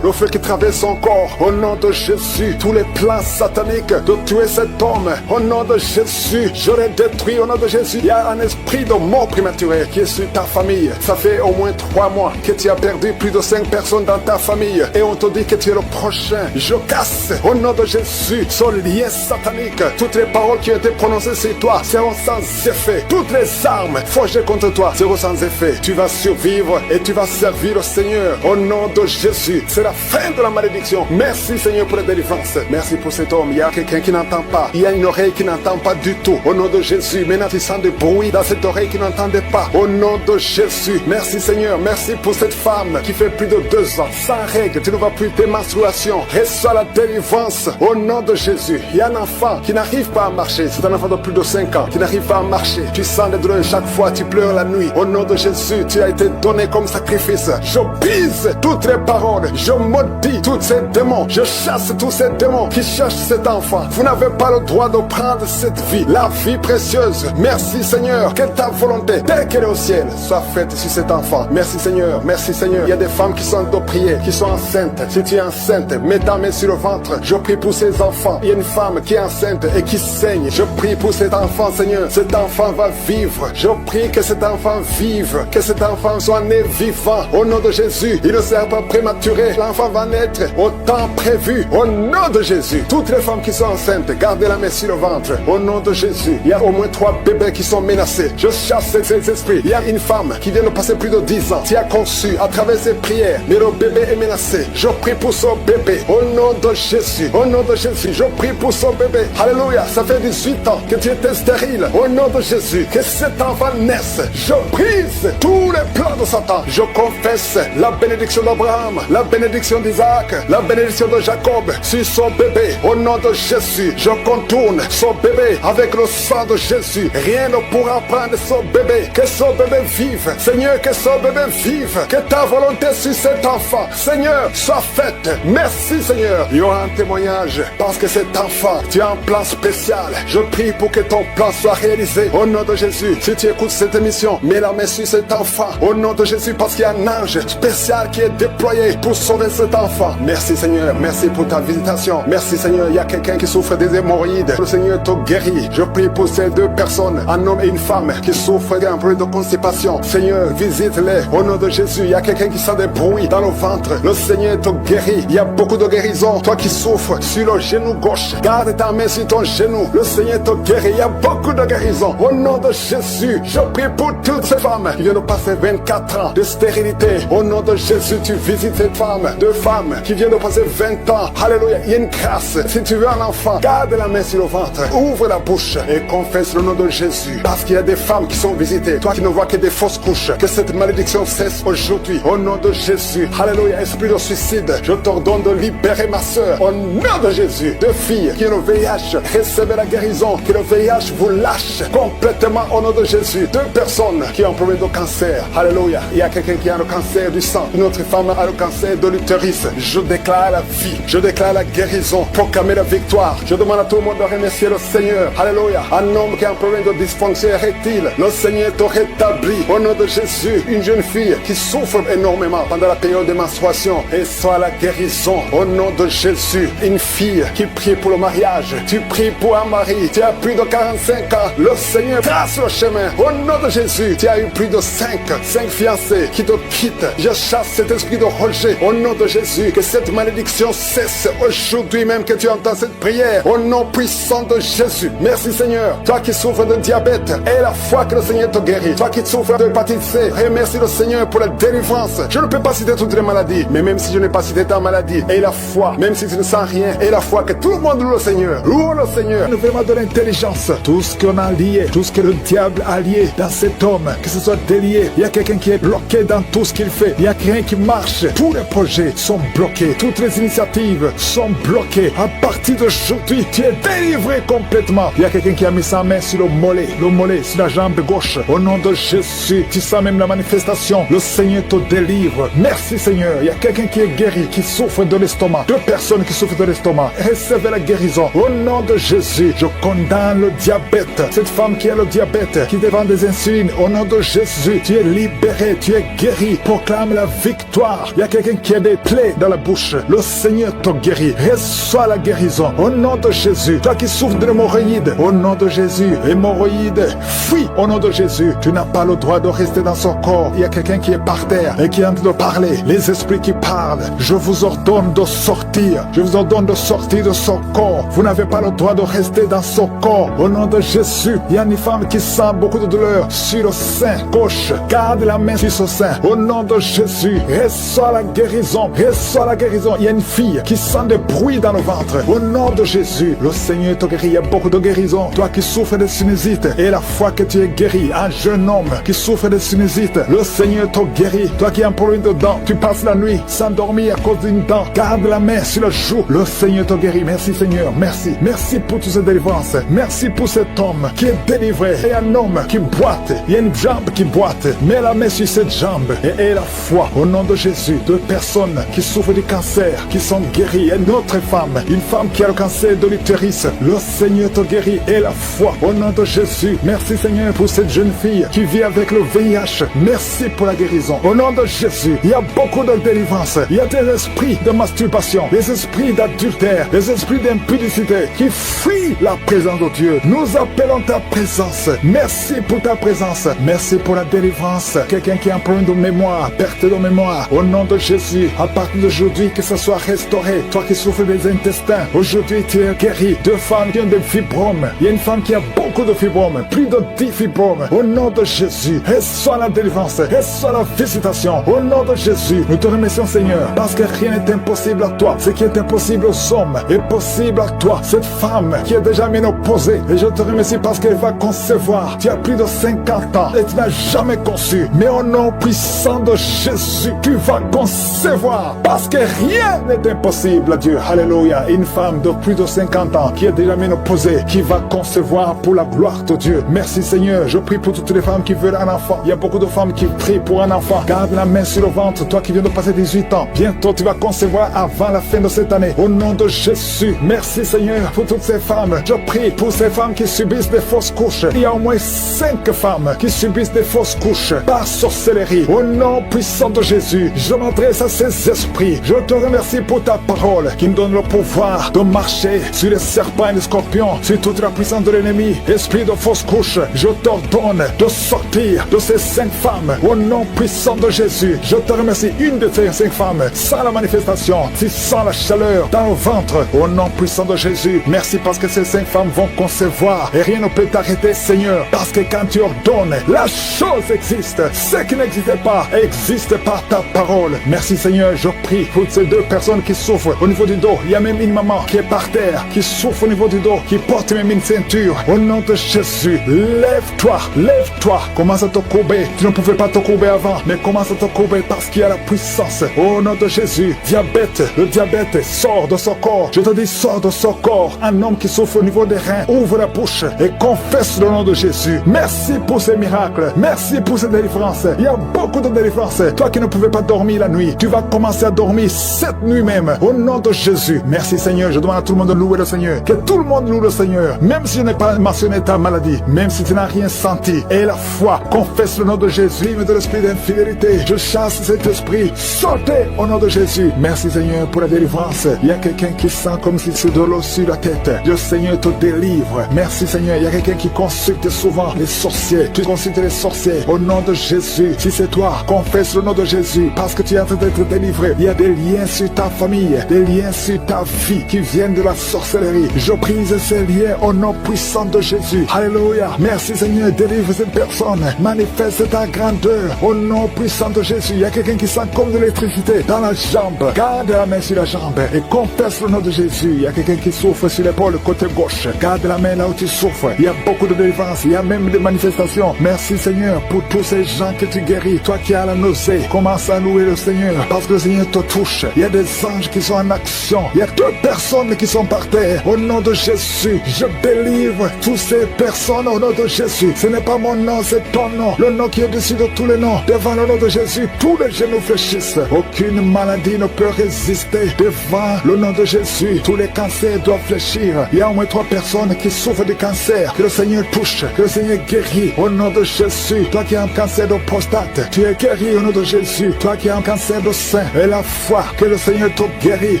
le feu qui traverse son corps. Au nom de Jésus, tous les plans sataniques de tuer cet homme. Au nom de Jésus, je les détruis. Au nom de Jésus, il y a un esprit de mort prématurée qui est sur ta famille. Ça fait au moins 3 mois que tu as perdu plus de 5 personnes dans ta famille. Et on te dit que tu es le prochain. Je casse au nom de Jésus ce lien satanique. Toutes les paroles qui ont été prononcées sur toi seront sans effet. Toutes les armes forgées contre toi seront sans effet. Tu vas survivre et tu vas servir le Seigneur. Au nom de Jésus, c'est la fin de la malédiction. Merci Seigneur pour la délivrance. Merci pour cet homme. Il y a quelqu'un qui n'entend pas. Il y a une oreille qui n'entend pas du tout. Au nom de Jésus, maintenant tu sens des bruits dans cette oreille qui n'entendait pas. Au nom de Jésus, merci Seigneur. Merci pour cette femme qui fait plus de 2 ans sans règles. Tu ne vas plus tes menstruations. Reçois la délivrance. Au nom de Jésus, il y a un enfant qui n'arrive pas à marcher. C'est un enfant de plus de 5 ans qui n'arrive pas à marcher. Tu sens des douleurs chaque fois. Tu pleures la nuit. Au nom de Jésus, tu as été donné comme sacrifice. Je brise toutes les paroles. Je maudis tous ces démons. Je chasse tous ces démons qui cherchent cet enfant. Vous n'avez pas le droit de prendre cette vie, la vie précieuse. Merci Seigneur, que ta volonté, telle qu'elle est au ciel, soit faite sur cet enfant. Merci Seigneur, merci Seigneur. Il y a des femmes qui sont de prier, qui sont enceintes. Si tu es enceinte, mets ta main sur le ventre. Je prie pour ces enfants. Il y a une femme qui est enceinte et qui saigne. Je prie pour cet enfant Seigneur. Cet enfant va vivre. Je prie que cet enfant vive, que cet enfant soit né vivant. Au nom de Jésus, il ne sera pas prématuré. L'enfant va naître au temps prévu. Au nom de Jésus, toutes les femmes qui sont enceintes, gardez la main sur le ventre. Au nom de Jésus, il y a au moins 3 bébés qui sont menacés. Je chasse ces esprits. Il y a une femme qui vient de passer plus de 10 ans, qui a conçu à travers ses prières, mais le bébé est menacé. Je prie pour son bébé. Au nom de Jésus, au nom de Jésus, je prie pour son bébé. Alléluia, ça fait 18 ans que tu étais stérile. Au nom de Jésus, que cet enfant naisse. Je brise tous les plans de Satan. Je confesse la bénédiction d'Abraham, la bénédiction d'Isaac, la bénédiction de Jacob sur son bébé. Au nom de Jésus, je contourne son bébé avec le sang de Jésus. Rien ne pourra prendre son bébé. Que son bébé vive. Seigneur, que son bébé vive. Que ta volonté sur cet enfant, Seigneur, soit faite. Merci Seigneur. Il y aura un témoignage parce que cet enfant, tu as un plan spécial. Je prie pour que ton plan soit réalisé. Au nom de Jésus, si tu écoutes cette émission, mets la main sur cet enfant. Au nom de Jésus, parce qu'il y a un ange spécial qui est déployé pour sauver cet enfant. Merci Seigneur. Merci pour ta visitation. Merci Seigneur. Il y a quelqu'un qui souffre des hémorroïdes. Le Seigneur te guérit. Je prie pour ces 2 personnes, un homme et une femme qui souffrent d'un problème de constipation. Seigneur, visite-les. Au nom de Jésus, il y a quelqu'un qui sent des bruits dans le ventre. Le Seigneur te guérit. Il y a beaucoup de guérisons. Toi qui souffres sur le genou gauche, garde ta main sur ton genou. Le Seigneur te guérit. Il y a beaucoup de guérisons. Au nom de Jésus, je prie pour toutes ces femmes qui viennent de passer 24 ans de stérilité. Au nom de Jésus, tu visites cette femme. 2 femmes qui viennent de passer 20 ans. Alléluia. Il y a une grâce. Si tu veux un enfant, garde la main sur le ventre. Ouvre la bouche et confesse le nom de Jésus. Parce qu'il y a des femmes qui sont visitées. Toi qui ne vois que des fausses couches. Que cette malédiction cesse aujourd'hui. Au nom de Jésus. Alléluia. Esprit de suicide, je t'ordonne de libérer ma soeur. Au nom de Jésus. 2 filles qui ont le VIH. recevez la guérison, que le VIH vous lâche complètement au nom de Jésus. 2 personnes qui ont un problème de cancer. Alléluia. Il y a quelqu'un qui a le cancer du sang. Une autre femme a le cancer de l'utérus. Je déclare la vie. Je déclare la guérison. Proclamer la victoire. Je demande à tout le monde de remercier le Seigneur. Alléluia. Un homme qui a un problème de dysfonction érectile. Le Seigneur te rétablit. Au nom de Jésus. Une jeune fille qui souffre énormément pendant la période de menstruation. Et soit la guérison. Au nom de Jésus. Une fille qui prie pour le mariage. Tu pries pour un mari. Tu as plus de 45 ans. Le Seigneur trace le chemin. Au nom de Jésus. Tu as eu plus de 5 fiancés qui te quittent. Je chasse cet esprit de rejet. Au nom de Jésus. Que cette malédiction cesse aujourd'hui même que tu entends cette prière. Au nom puissant de Jésus. Merci Seigneur. Toi qui souffres de diabète. Et la foi que le Seigneur te guérit. Toi qui souffres de hépatite C. Remercie le Seigneur pour la délivrance. Je ne peux pas citer toutes les maladies. Mais même si je n'ai pas cité ta maladie. Et la foi. Même si tu ne sens rien. Et la foi que tout le monde loue le Seigneur. Loue le Seigneur. Nous vraiment de l'intelligence. Tout ce qu'on a lié. Tout ce que le diable a lié dans cet homme. Que ce soit délié. Il y a quelqu'un qui est bloqué dans tout ce qu'il fait. Il n'y a rien qui marche. Tous les projets sont bloqués. Toutes les initiatives sont bloquées. À partir d'aujourd'hui, tu es délivré complètement. Il y a quelqu'un qui a mis sa main sur le mollet sur la jambe gauche. Au nom de Jésus, tu sens même la manifestation. Le Seigneur te délivre. Merci Seigneur. Il y a quelqu'un qui est guéri, qui souffre de l'estomac. 2 personnes qui souffrent de l'estomac. Recevez la guérison. Au nom de Jésus, je condamne le diabète. Cette femme qui a le diabète, qui devant des insulines. Au nom de Jésus, tu es libéré, tu es guéri. Proclame la victoire. Il y a quelqu'un qui a des plaies dans la bouche. Le Seigneur te guérit. Reçois la guérison. Au nom de Jésus. Toi qui souffres de l'hémorroïde. Au nom de Jésus. Hémorroïde, fuis. Au nom de Jésus. Tu n'as pas le droit de rester dans son corps. Il y a quelqu'un qui est par terre et qui est en train de parler. Les esprits qui parlent. Je vous ordonne de sortir. Je vous ordonne de sortir de son corps. Vous n'avez pas le droit de rester dans son corps. Au nom de Jésus. Il y a une femme qui sent beaucoup de douleur sur le sein gauche. Garde la main sur son sein. Au nom de Jésus. Reçois la guérison. Reçois la guérison. Il y a une fille qui sent des bruits dans le ventre. Au nom de Jésus. Le Seigneur te guérit. Il y a beaucoup de guérison. Toi qui souffres de sinusite. Et la fois que tu es guéri. Un jeune homme qui souffre de sinusite. Le Seigneur te guérit. Toi qui as un problème de dents. Tu passes la nuit sans dormir à cause d'une dent. Garde la main sur le joue. Le Seigneur te guérit. Merci Seigneur. Merci. Merci pour toutes ces délivrances. Merci pour cet homme qui est délivré. Et un homme qui boite. Il y a une jambe qui boite. Mets la main sur cette jambe. Et la foi. Au nom de Jésus. 2 personnes qui souffrent du cancer. Qui sont guéries. Et une autre femme. Une femme qui a le cancer de l'utérus. Le Seigneur te guérit. Et la foi. Au nom de Jésus. Merci Seigneur pour cette jeune fille qui vit avec le VIH. Merci pour la guérison. Au nom de Jésus. Il y a beaucoup de délivrance. Il y a des esprits de masturbation. Des esprits d'adultère. Des esprits d'impudicité qui fuient la présence de Dieu. Nous appelons ta présence. Merci pour ta présence. Merci pour la délivrance. Quelqu'un qui a un problème de mémoire, perte de mémoire. Au nom de Jésus, à partir d'aujourd'hui, que ça soit restauré. Toi qui souffres des intestins, aujourd'hui tu es guéri. 2 femmes qui ont des fibromes. Il y a une femme qui a beaucoup de fibromes. Plus de 10 fibromes. Au nom de Jésus, reçois la délivrance. Reçois la visitation. Au nom de Jésus, nous te remercions Seigneur. Parce que rien n'est impossible à toi. Ce qui est impossible aux hommes est possible à toi. Cette femme qui est déjà ménopausée. Et je te remercie parce qu'elle va concevoir. Tu as plus de 50 ans et tu n'as jamais conçu. Mais au nom puissant de Jésus, tu vas concevoir. Parce que rien n'est impossible à Dieu. Alléluia. Une femme de plus de 50 ans qui est déjà ménopausée, qui va concevoir pour la gloire de Dieu. Merci Seigneur. Je prie pour toutes les femmes qui veulent un enfant. Il y a beaucoup de femmes qui prient pour un enfant. Garde la main sur le ventre. Toi qui viens de passer 18 ans. Bientôt tu vas concevoir avant la fin de cette année. Au nom de Jésus. Merci Seigneur pour toutes ces femmes. Je prie pour ces femmes qui subissent des fausses couches. Il y a au moins 5 femmes qui subissent des fausses couches par sorcellerie. Au nom puissant de Jésus, je m'adresse à ces esprits. Je te remercie pour ta parole qui me donne le pouvoir de marcher sur les serpents et les scorpions, sur toute la puissance de l'ennemi. Esprit de fausse couche, je t'ordonne de sortir de ces 5 femmes. Au nom puissant de Jésus, je te remercie. Une de ces 5 femmes, sans la manifestation, tu sens la chaleur dans le ventre. Au nom puissant de Jésus, merci parce que ces 5 femmes vont concevoir et rien ne peut t'arrêter Seigneur. Parce que quand tu ordonnes, la chose existe. Ce qui n'existait pas existe par ta parole. Merci Seigneur, je prie pour ces 2 personnes qui souffrent au niveau du dos. Il y a même une maman qui est par terre, qui souffre au niveau du dos, qui porte même une ceinture. Au nom de Jésus, lève-toi, lève-toi. Commence à te courber. Tu ne pouvais pas te courber avant, mais commence à te courber parce qu'il y a la puissance. Au nom de Jésus, diabète, le diabète sort de son corps. Je te dis, sors de son corps. un homme qui souffre au niveau des reins, ouvre la bouche et confesse le nom de Jésus. Merci pour ces miracles. Merci pour ces délivrances. Il y a beaucoup de délivrances. Toi qui ne pouvais pas dormir la nuit, tu vas commencer à dormir cette nuit même. Au nom de Jésus. Merci Seigneur. Je demande à tout le monde de louer le Seigneur. Que tout le monde loue le Seigneur. Même si je n'ai pas mentionné ta maladie, même si tu n'as rien senti. Et la foi, confesse le nom de Jésus. Mais de l'esprit d'infidélité, je chasse cet esprit. Sortez au nom de Jésus. Merci Seigneur pour la délivrance. Il y a quelqu'un qui sent comme si c'est de l'eau sur la tête. Le Seigneur te délivre. Merci Seigneur. Il y a quelqu'un qui consulte souvent les sorciers. Tu consultes les sorciers. Au nom de Jésus. Si c'est toi, confesse le nom de Jésus. Parce que tu es en train d'être délivré. Il y a des liens sur ta famille. Des liens sur ta vie qui viennent de la sorcellerie. Je brise ces liens au nom puissant de Jésus. Alléluia. Merci Seigneur. Délivre cette personne. Manifeste ta grandeur au nom puissant de Jésus. Il y a quelqu'un qui sent comme de l'électricité dans la jambe. Garde la main sur la jambe et confesse le nom de Jésus. Il y a quelqu'un qui souffre sur l'épaule côté gauche. Garde la main là où tu souffres. Il y a beaucoup de délivrance. Il y a même des manifestations. Merci Seigneur pour tous ces gens que tu guéris. Toi qui as la nausée, commence à louer le Seigneur parce que le Seigneur te touche. Il y a des anges qui sont en action. Il y a 2 personnes qui sont par terre. Au nom de Jésus, je délivre toutes ces personnes au nom de Jésus. Ce n'est pas mon nom, c'est ton nom. Le nom qui est dessus de tous les noms. Devant le nom de Jésus, tous les genoux fléchissent. Aucune maladie ne peut résister devant le nom de Jésus. Tous les cancers doivent fléchir. Il y a au moins 3 personnes qui souffrent de cancer. Que le Seigneur touche, que le Seigneur guérit au nom de Jésus. Toi qui as un cancer de prostate, tu es guéri au nom de Jésus. Toi qui as un cancer de sein, et la foi que le Seigneur te guérit.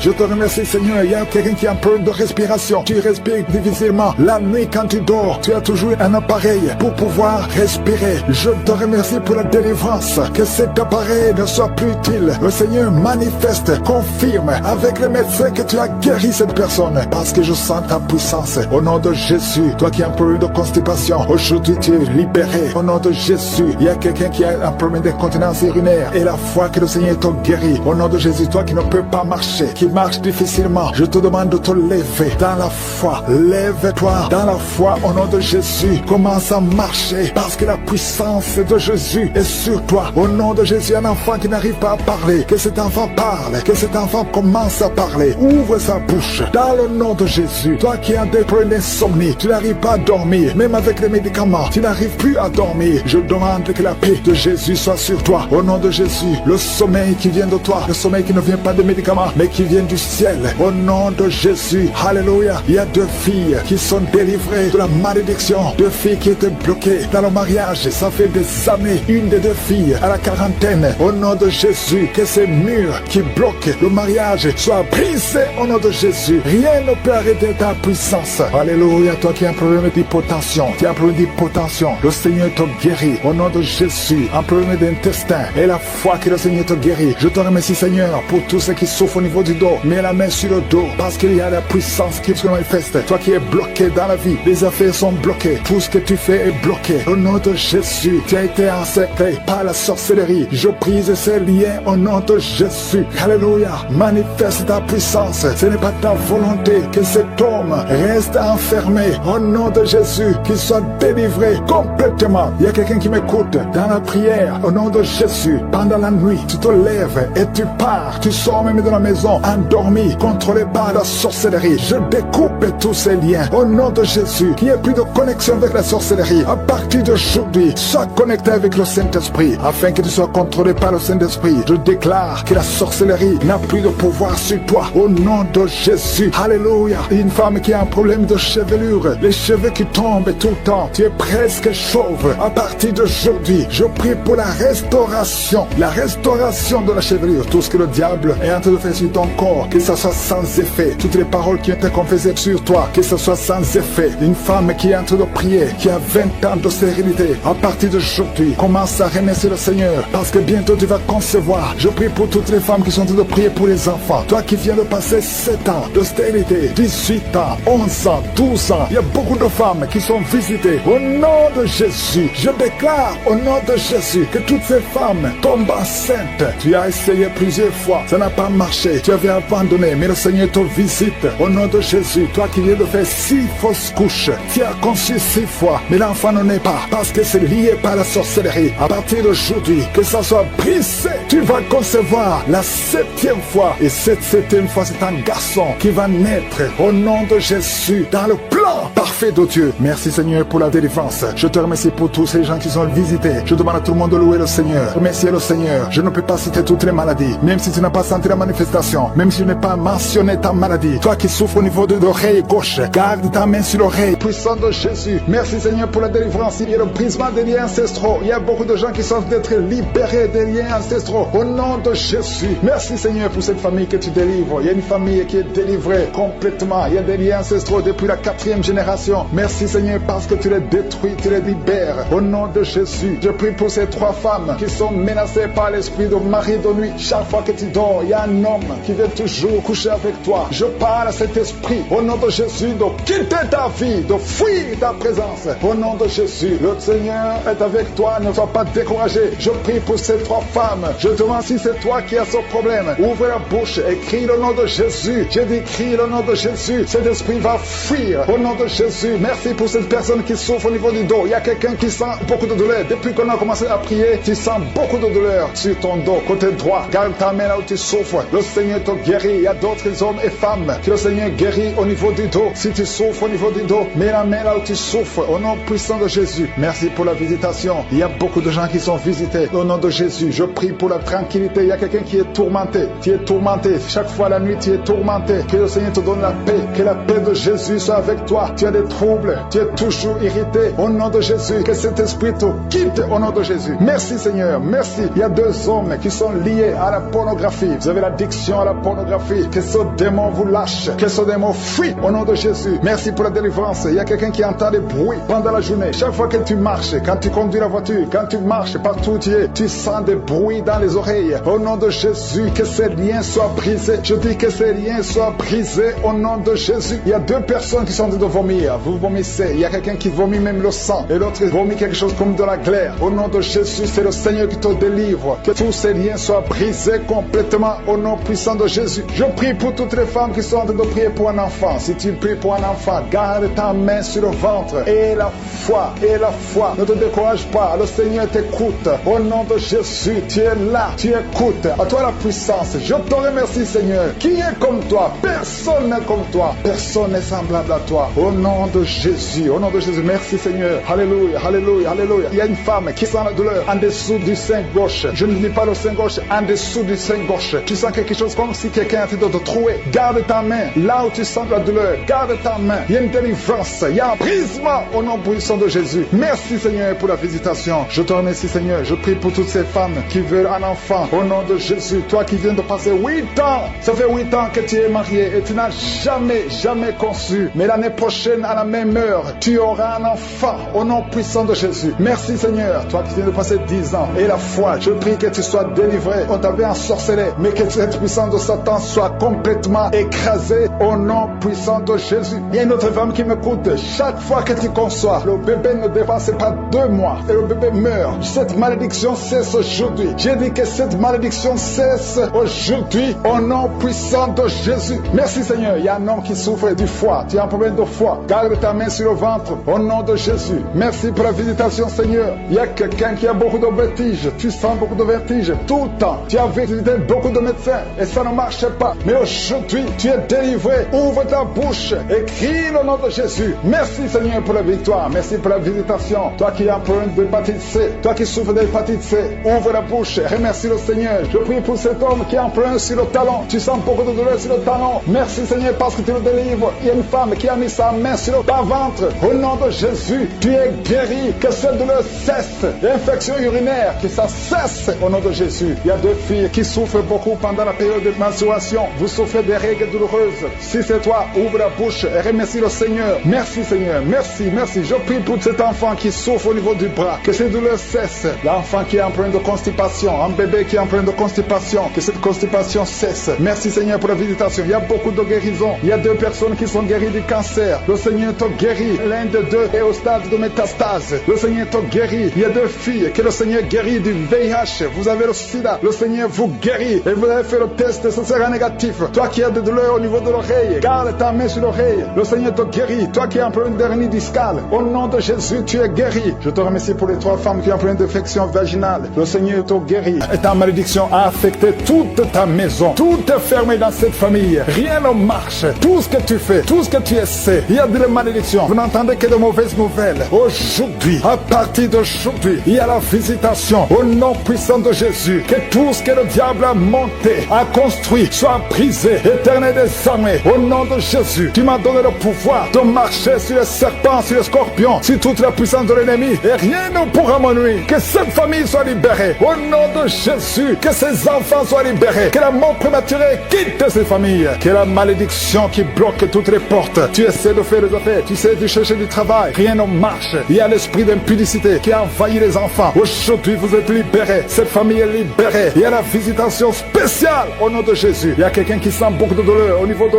Je te remercie Seigneur. Il y a quelqu'un qui a un problème de respiration. Tu respires difficilement. La nuit quand tu dors, tu as toujours un appareil pour pouvoir respirer. Je te remercie pour la délivrance. Que cet appareil ne soit plus utile. Le Seigneur manifeste, confirme avec les médecins que tu as guéri cette personne. Parce que je sens ta puissance. Au nom de Jésus, toi qui as un problème de constipation, aujourd'hui tu es libéré. Au nom de Jésus, il y a quelqu'un qui a un problème d'incontinence urinaire. Et la foi que le Seigneur te guérit. Au nom de Jésus, toi qui ne peux pas marcher, qui marche difficilement, je te demande de te lever dans la foi. Lève-toi dans la foi au nom de Jésus. Commence à marcher parce que la puissance de Jésus est sur toi. Au nom de Jésus, un enfant qui n'arrive pas à parler, que cet enfant parle, que cet enfant commence à parler. Ouvre sa bouche dans le nom de Jésus. Toi qui as des problèmes d'insomnie, tu n'arrives pas à dormir, même avec les médicaments, tu n'arrives plus à dormir. Je demande que la paix de Jésus soit sur toi. Au nom de Jésus, le sommeil qui vient de toi, le sommeil qui ne vient pas des médicaments, mais qui vient du ciel. Au nom de Jésus, alléluia. Il y a 2 filles qui sont délivrées de la malédiction. 2 filles qui étaient bloquées dans le mariage. Ça fait des années. Une des 2 filles à la quarantaine. Au nom de Jésus, que ces murs qui bloquent le mariage soient brisés au nom de Jésus. Rien ne peut arrêter ta puissance. Alléluia. Toi qui as un problème d'hypotension, tu as un problème d'hypotension, le Seigneur te guérit. Au nom de Jésus, un problème d'intestin et la foi que le Seigneur te guérit. Je te remercie Seigneur pour tous ceux qui souffrent au niveau du dos. Mets la main sur le dos parce qu'il y a la puissance qui se manifeste. Toi qui es bloqué dans la vie, les affaires sont bloquées. Tout ce que tu fais est bloqué. Au nom de Jésus, tu as été encerclé par la sorcellerie. Je brise ces liens au nom de Jésus. Alléluia. Manifeste ta puissance. Ce n'est pas ta volonté que cet homme reste enfermé. Au nom de Jésus, qu'il soit délivré complètement. Il y a quelqu'un qui m'écoute dans la prière. Au nom de Jésus, pendant la nuit, tu te lèves et tu pars. Tu sors même de la maison endormi, contrôlé par la sorcellerie. Je découpe tous ces liens. Au nom de Jésus, qu'il n'y ait plus de connexion avec la sorcellerie. À partir d'aujourd'hui, sois connecté avec le Saint-Esprit afin que tu sois contrôlé par le Saint-Esprit. Je déclare que la sorcellerie n'a plus de pouvoir sur toi. Au nom de Jésus. Alléluia. Une femme qui a un problème de chevelure, les cheveux qui tombent tout le temps, tu es presque chauve. À partir d'aujourd'hui, je prie pour la restauration de la chevelure. Tout ce que le diable est en train de faire sur ton corps, que ça soit sans effet. Toutes les paroles qui ont été confessées sur toi, que ça soit sans effet. Une femme qui est en train de prier, qui a 20 ans de stérilité, à partir d'aujourd'hui, commence à remercier le Seigneur, parce que bientôt tu vas concevoir. Je prie pour toutes les femmes qui sont en train de prier pour les enfants. Toi qui viens de passer 7 ans de stérilité, 18 ans, 11 ans, 12 ans, il y a beaucoup de femmes qui sont visitées. Au nom de Jésus, je déclare au nom de Jésus que toutes ces femmes tombent enceintes. Tu as essayé plusieurs fois, ça n'a pas marché, tu avais abandonné, mais le Seigneur te visite. Au nom de Jésus, toi qui viens de faire 6 fausses couches, tu as conçu 6 fois, mais l'enfant ne naît pas, parce que c'est lié par la sorcellerie, à partir d'aujourd'hui, que ça soit brisé. Tu vas concevoir la 7e fois. Et cette 7e fois, c'est un garçon qui va naître au nom de Jésus dans le plan parfait de Dieu. Merci Seigneur pour la délivrance. Je te remercie pour tous ces gens qui sont visités. Je demande à tout le monde de louer le Seigneur. Remercier le Seigneur. Je ne peux pas citer toutes les maladies. Même si tu n'as pas senti la manifestation, même si je n'ai pas mentionné ta maladie, toi qui souffres au niveau de l'oreille gauche, garde ta main sur l'oreille. Puissant de Jésus. Merci Seigneur pour la délivrance. Il y a le brisement des liens ancestraux. Il y a beaucoup de gens qui sont d'être libérés des liens ancestraux. Au nom de Jésus. Merci Seigneur pour cette famille que tu délivres. Il y a une famille qui est délivrée complètement. Il y a des liens ancestraux depuis la 4e génération. Merci Seigneur parce que tu les détruis, tu les libères. Au nom de Jésus, je prie pour ces 3 femmes qui sont menacées par l'esprit de mari de nuit. Chaque fois que tu dors, il y a un homme qui vient toujours coucher avec toi. Je parle à cet esprit, au nom de Jésus, de quitter ta vie, de fuir ta présence. Au nom de Jésus, le Seigneur est avec toi, ne sois pas découragé. Je prie pour ces 3 femmes. Je te demande si c'est toi qui as ce problème. Ouvre la bouche et crie le nom de Jésus. J'ai dit crie le nom de Jésus. Cet esprit va fuir au nom de Jésus. Merci pour cette personne qui souffre au niveau du dos. Il y a quelqu'un qui sent beaucoup de douleur. Depuis qu'on a commencé à prier, tu sens beaucoup de douleur sur ton dos, côté droit. Garde ta main là où tu souffres. Le Seigneur te guérit. Il y a d'autres hommes et femmes que le Seigneur guérit au niveau du dos. Si tu souffres au niveau du dos, mets la main là où tu souffres au nom puissant de Jésus. Merci pour la visitation. Il y a beaucoup de gens qui sont visités au nom de Jésus. Je prie pour la tranquillité. Il y a quelqu'un qui est tourmenté. Tu es tourmenté. Chaque fois la nuit, tu es tourmenté. Que le Seigneur te donne la paix. Que la paix de Jésus soit avec toi. Tu as des troubles. Tu es toujours irrité. Au nom de Jésus, que cet esprit te quitte au nom de Jésus. Merci Seigneur. Merci. Il y a 2 hommes qui sont liés à la pornographie. Vous avez l'addiction à la pornographie. Que ce démon vous lâche. Que ce démon fuit au nom de Jésus. Merci pour la délivrance. Il y a quelqu'un qui entend des bruits pendant la journée. Chaque fois que tu marches, quand tu conduis la voiture, quand tu marches partout où tu es, tu sens des bruits dans les oreilles. Au nom de Jésus, que ces liens soient brisés. Je dis que ces liens soient brisés au nom de Jésus. Il y a 2 personnes qui sont en train de vomir. Vous vomissez. Il y a quelqu'un qui vomit même le sang. Et l'autre vomit quelque chose comme de la glaire. Au nom de Jésus, c'est le Seigneur qui te délivre. Que tous ces liens soient brisés complètement au nom puissant de Jésus. Je prie pour toutes les femmes qui sont en train de prier pour un enfant. Si tu pries pour un enfant, garde ta main sur le ventre. Et la foi, et la foi. Ne te décourage pas. Le Seigneur t'écoute. Au nom de Jésus, tu es là. Tu écoutes. À toi la puissance. Je te remercie, Seigneur. Qui est comme toi? Personne n'est comme toi. Personne n'est semblable à toi. Au nom de Jésus. Au nom de Jésus. Merci, Seigneur. Alléluia, alléluia, alléluia. Il y a une femme qui sent la douleur en dessous du sein gauche. Je ne dis pas le sein gauche, en dessous du sein gauche. Tu sens quelque chose comme si quelqu'un était de te trouver. Garde ta main là où tu sens la douleur. Garde ta main. Il y a une délivrance. Il y a un brisement au nom puissant de Jésus. Merci, Seigneur, pour la visitation. Je te remercie, Seigneur. Je prie pour toutes ces femmes qui veulent un enfant. Au nom de Jésus. Toi qui viens de passer 8 ans. Ça fait 8 ans que tu es marié et tu n'as jamais conçu. Mais l'année prochaine, à la même heure, tu auras un enfant. Au nom puissant de Jésus. Merci, Seigneur. Toi qui viens de passer 10 ans. Et la foi, je prie que tu sois délivré. On t'avait ensorcelé. Mais que cette puissance de Satan soit complètement écrasée. Au nom puissant de Jésus. Il y a une autre femme qui m'écoute. Chaque fois que tu conçois, le bébé ne dépasse pas 2 mois. Et le bébé meurt. Cette malédiction cesse aujourd'hui. J'ai dit que cette malédiction cesse aujourd'hui. Au nom puissant de Jésus. Merci, Seigneur. Il y a un homme qui souffre du foie. Tu as un problème de foie. Garde ta main sur le ventre. Au nom de Jésus. Merci pour la visitation, Seigneur. Il y a quelqu'un qui a beaucoup de vertiges. Tu sens beaucoup de vertiges tout le temps. Tu as visité beaucoup de médecins et ça ne marche pas. Mais aujourd'hui, tu es délivré. Ouvre ta bouche et crie le nom de Jésus. Merci, Seigneur, pour la victoire. Merci pour la visitation. Toi qui as un problème d'hépatite C, toi qui souffres d'hépatite C, ouvre la bouche et remercie le Seigneur. Je prie pour cet homme qui a un problème sur le talon. Tu sens beaucoup de douleur sur le talon. Merci, Seigneur, parce que tu le délivres. Il y a une femme qui a mis sa main sur ton ventre. Au nom de Jésus, tu es guéri. Que cette douleur cesse. L'infection urinaire, que ça cesse. Au nom de Jésus. Il y a 2 filles qui souffrent beaucoup pendant la période de menstruation. Vous souffrez des règles douloureuses. Si c'est toi, ouvre la bouche et remercie le Seigneur. Merci, Seigneur. Merci, merci. Je prie pour cet enfant qui souffre au niveau du bras. Que ces douleurs cessent. L'enfant qui est en problème de constipation. Un bébé qui est en problème de constipation. Que cette constipation cesse. Merci, Seigneur, pour la visitation. Il y a beaucoup de guérisons. Il y a 2 personnes qui sont guéries du cancer. Le Seigneur te guérit. L'un de 2 est au stade de métastase. Le Seigneur te guérit. Il y a 2 filles que le Seigneur guérit du VIH. Vous avez le sida. Le Seigneur vous guérit. Et vous avez fait le test, ce sera négatif. Toi qui as des douleurs au niveau de l'oreille, garde ta main sur l'oreille. Le Seigneur te guérit. Toi qui as un problème d'hernie discale, au nom de Jésus, tu es guéri. guérit. Je te remercie pour les 3 femmes qui ont plein d'infections vaginales. Le Seigneur te guérit. Et ta malédiction a affecté toute ta maison. Tout est fermé dans cette famille. Rien ne marche. Tout ce que tu fais, tout ce que tu essaies, il y a de la malédiction. Vous n'entendez que de mauvaises nouvelles. Aujourd'hui, à partir d'aujourd'hui, il y a la visitation au nom puissant de Jésus. Que tout ce que le diable a monté, a construit, soit brisé. Éternel des armées, au nom de Jésus, tu m'as donné le pouvoir de marcher sur les serpents, sur les scorpions, sur toute la puissance de l'ennemi. Et rien ne pourra me nuire. Que cette famille soit libérée. Au nom de Jésus, que ces enfants soient libérés. Que la mort prématurée quitte ces familles. Que la malédiction qui bloque toutes les portes. Tu essaies de faire des affaires, tu essaies de chercher du travail. Rien ne marche. Il y a l'esprit d'impudicité qui a envahi les enfants. Aujourd'hui, vous êtes libérés. Cette famille est libérée. Il y a la visitation spéciale au nom de Jésus. Il y a quelqu'un qui sent beaucoup de douleur au niveau de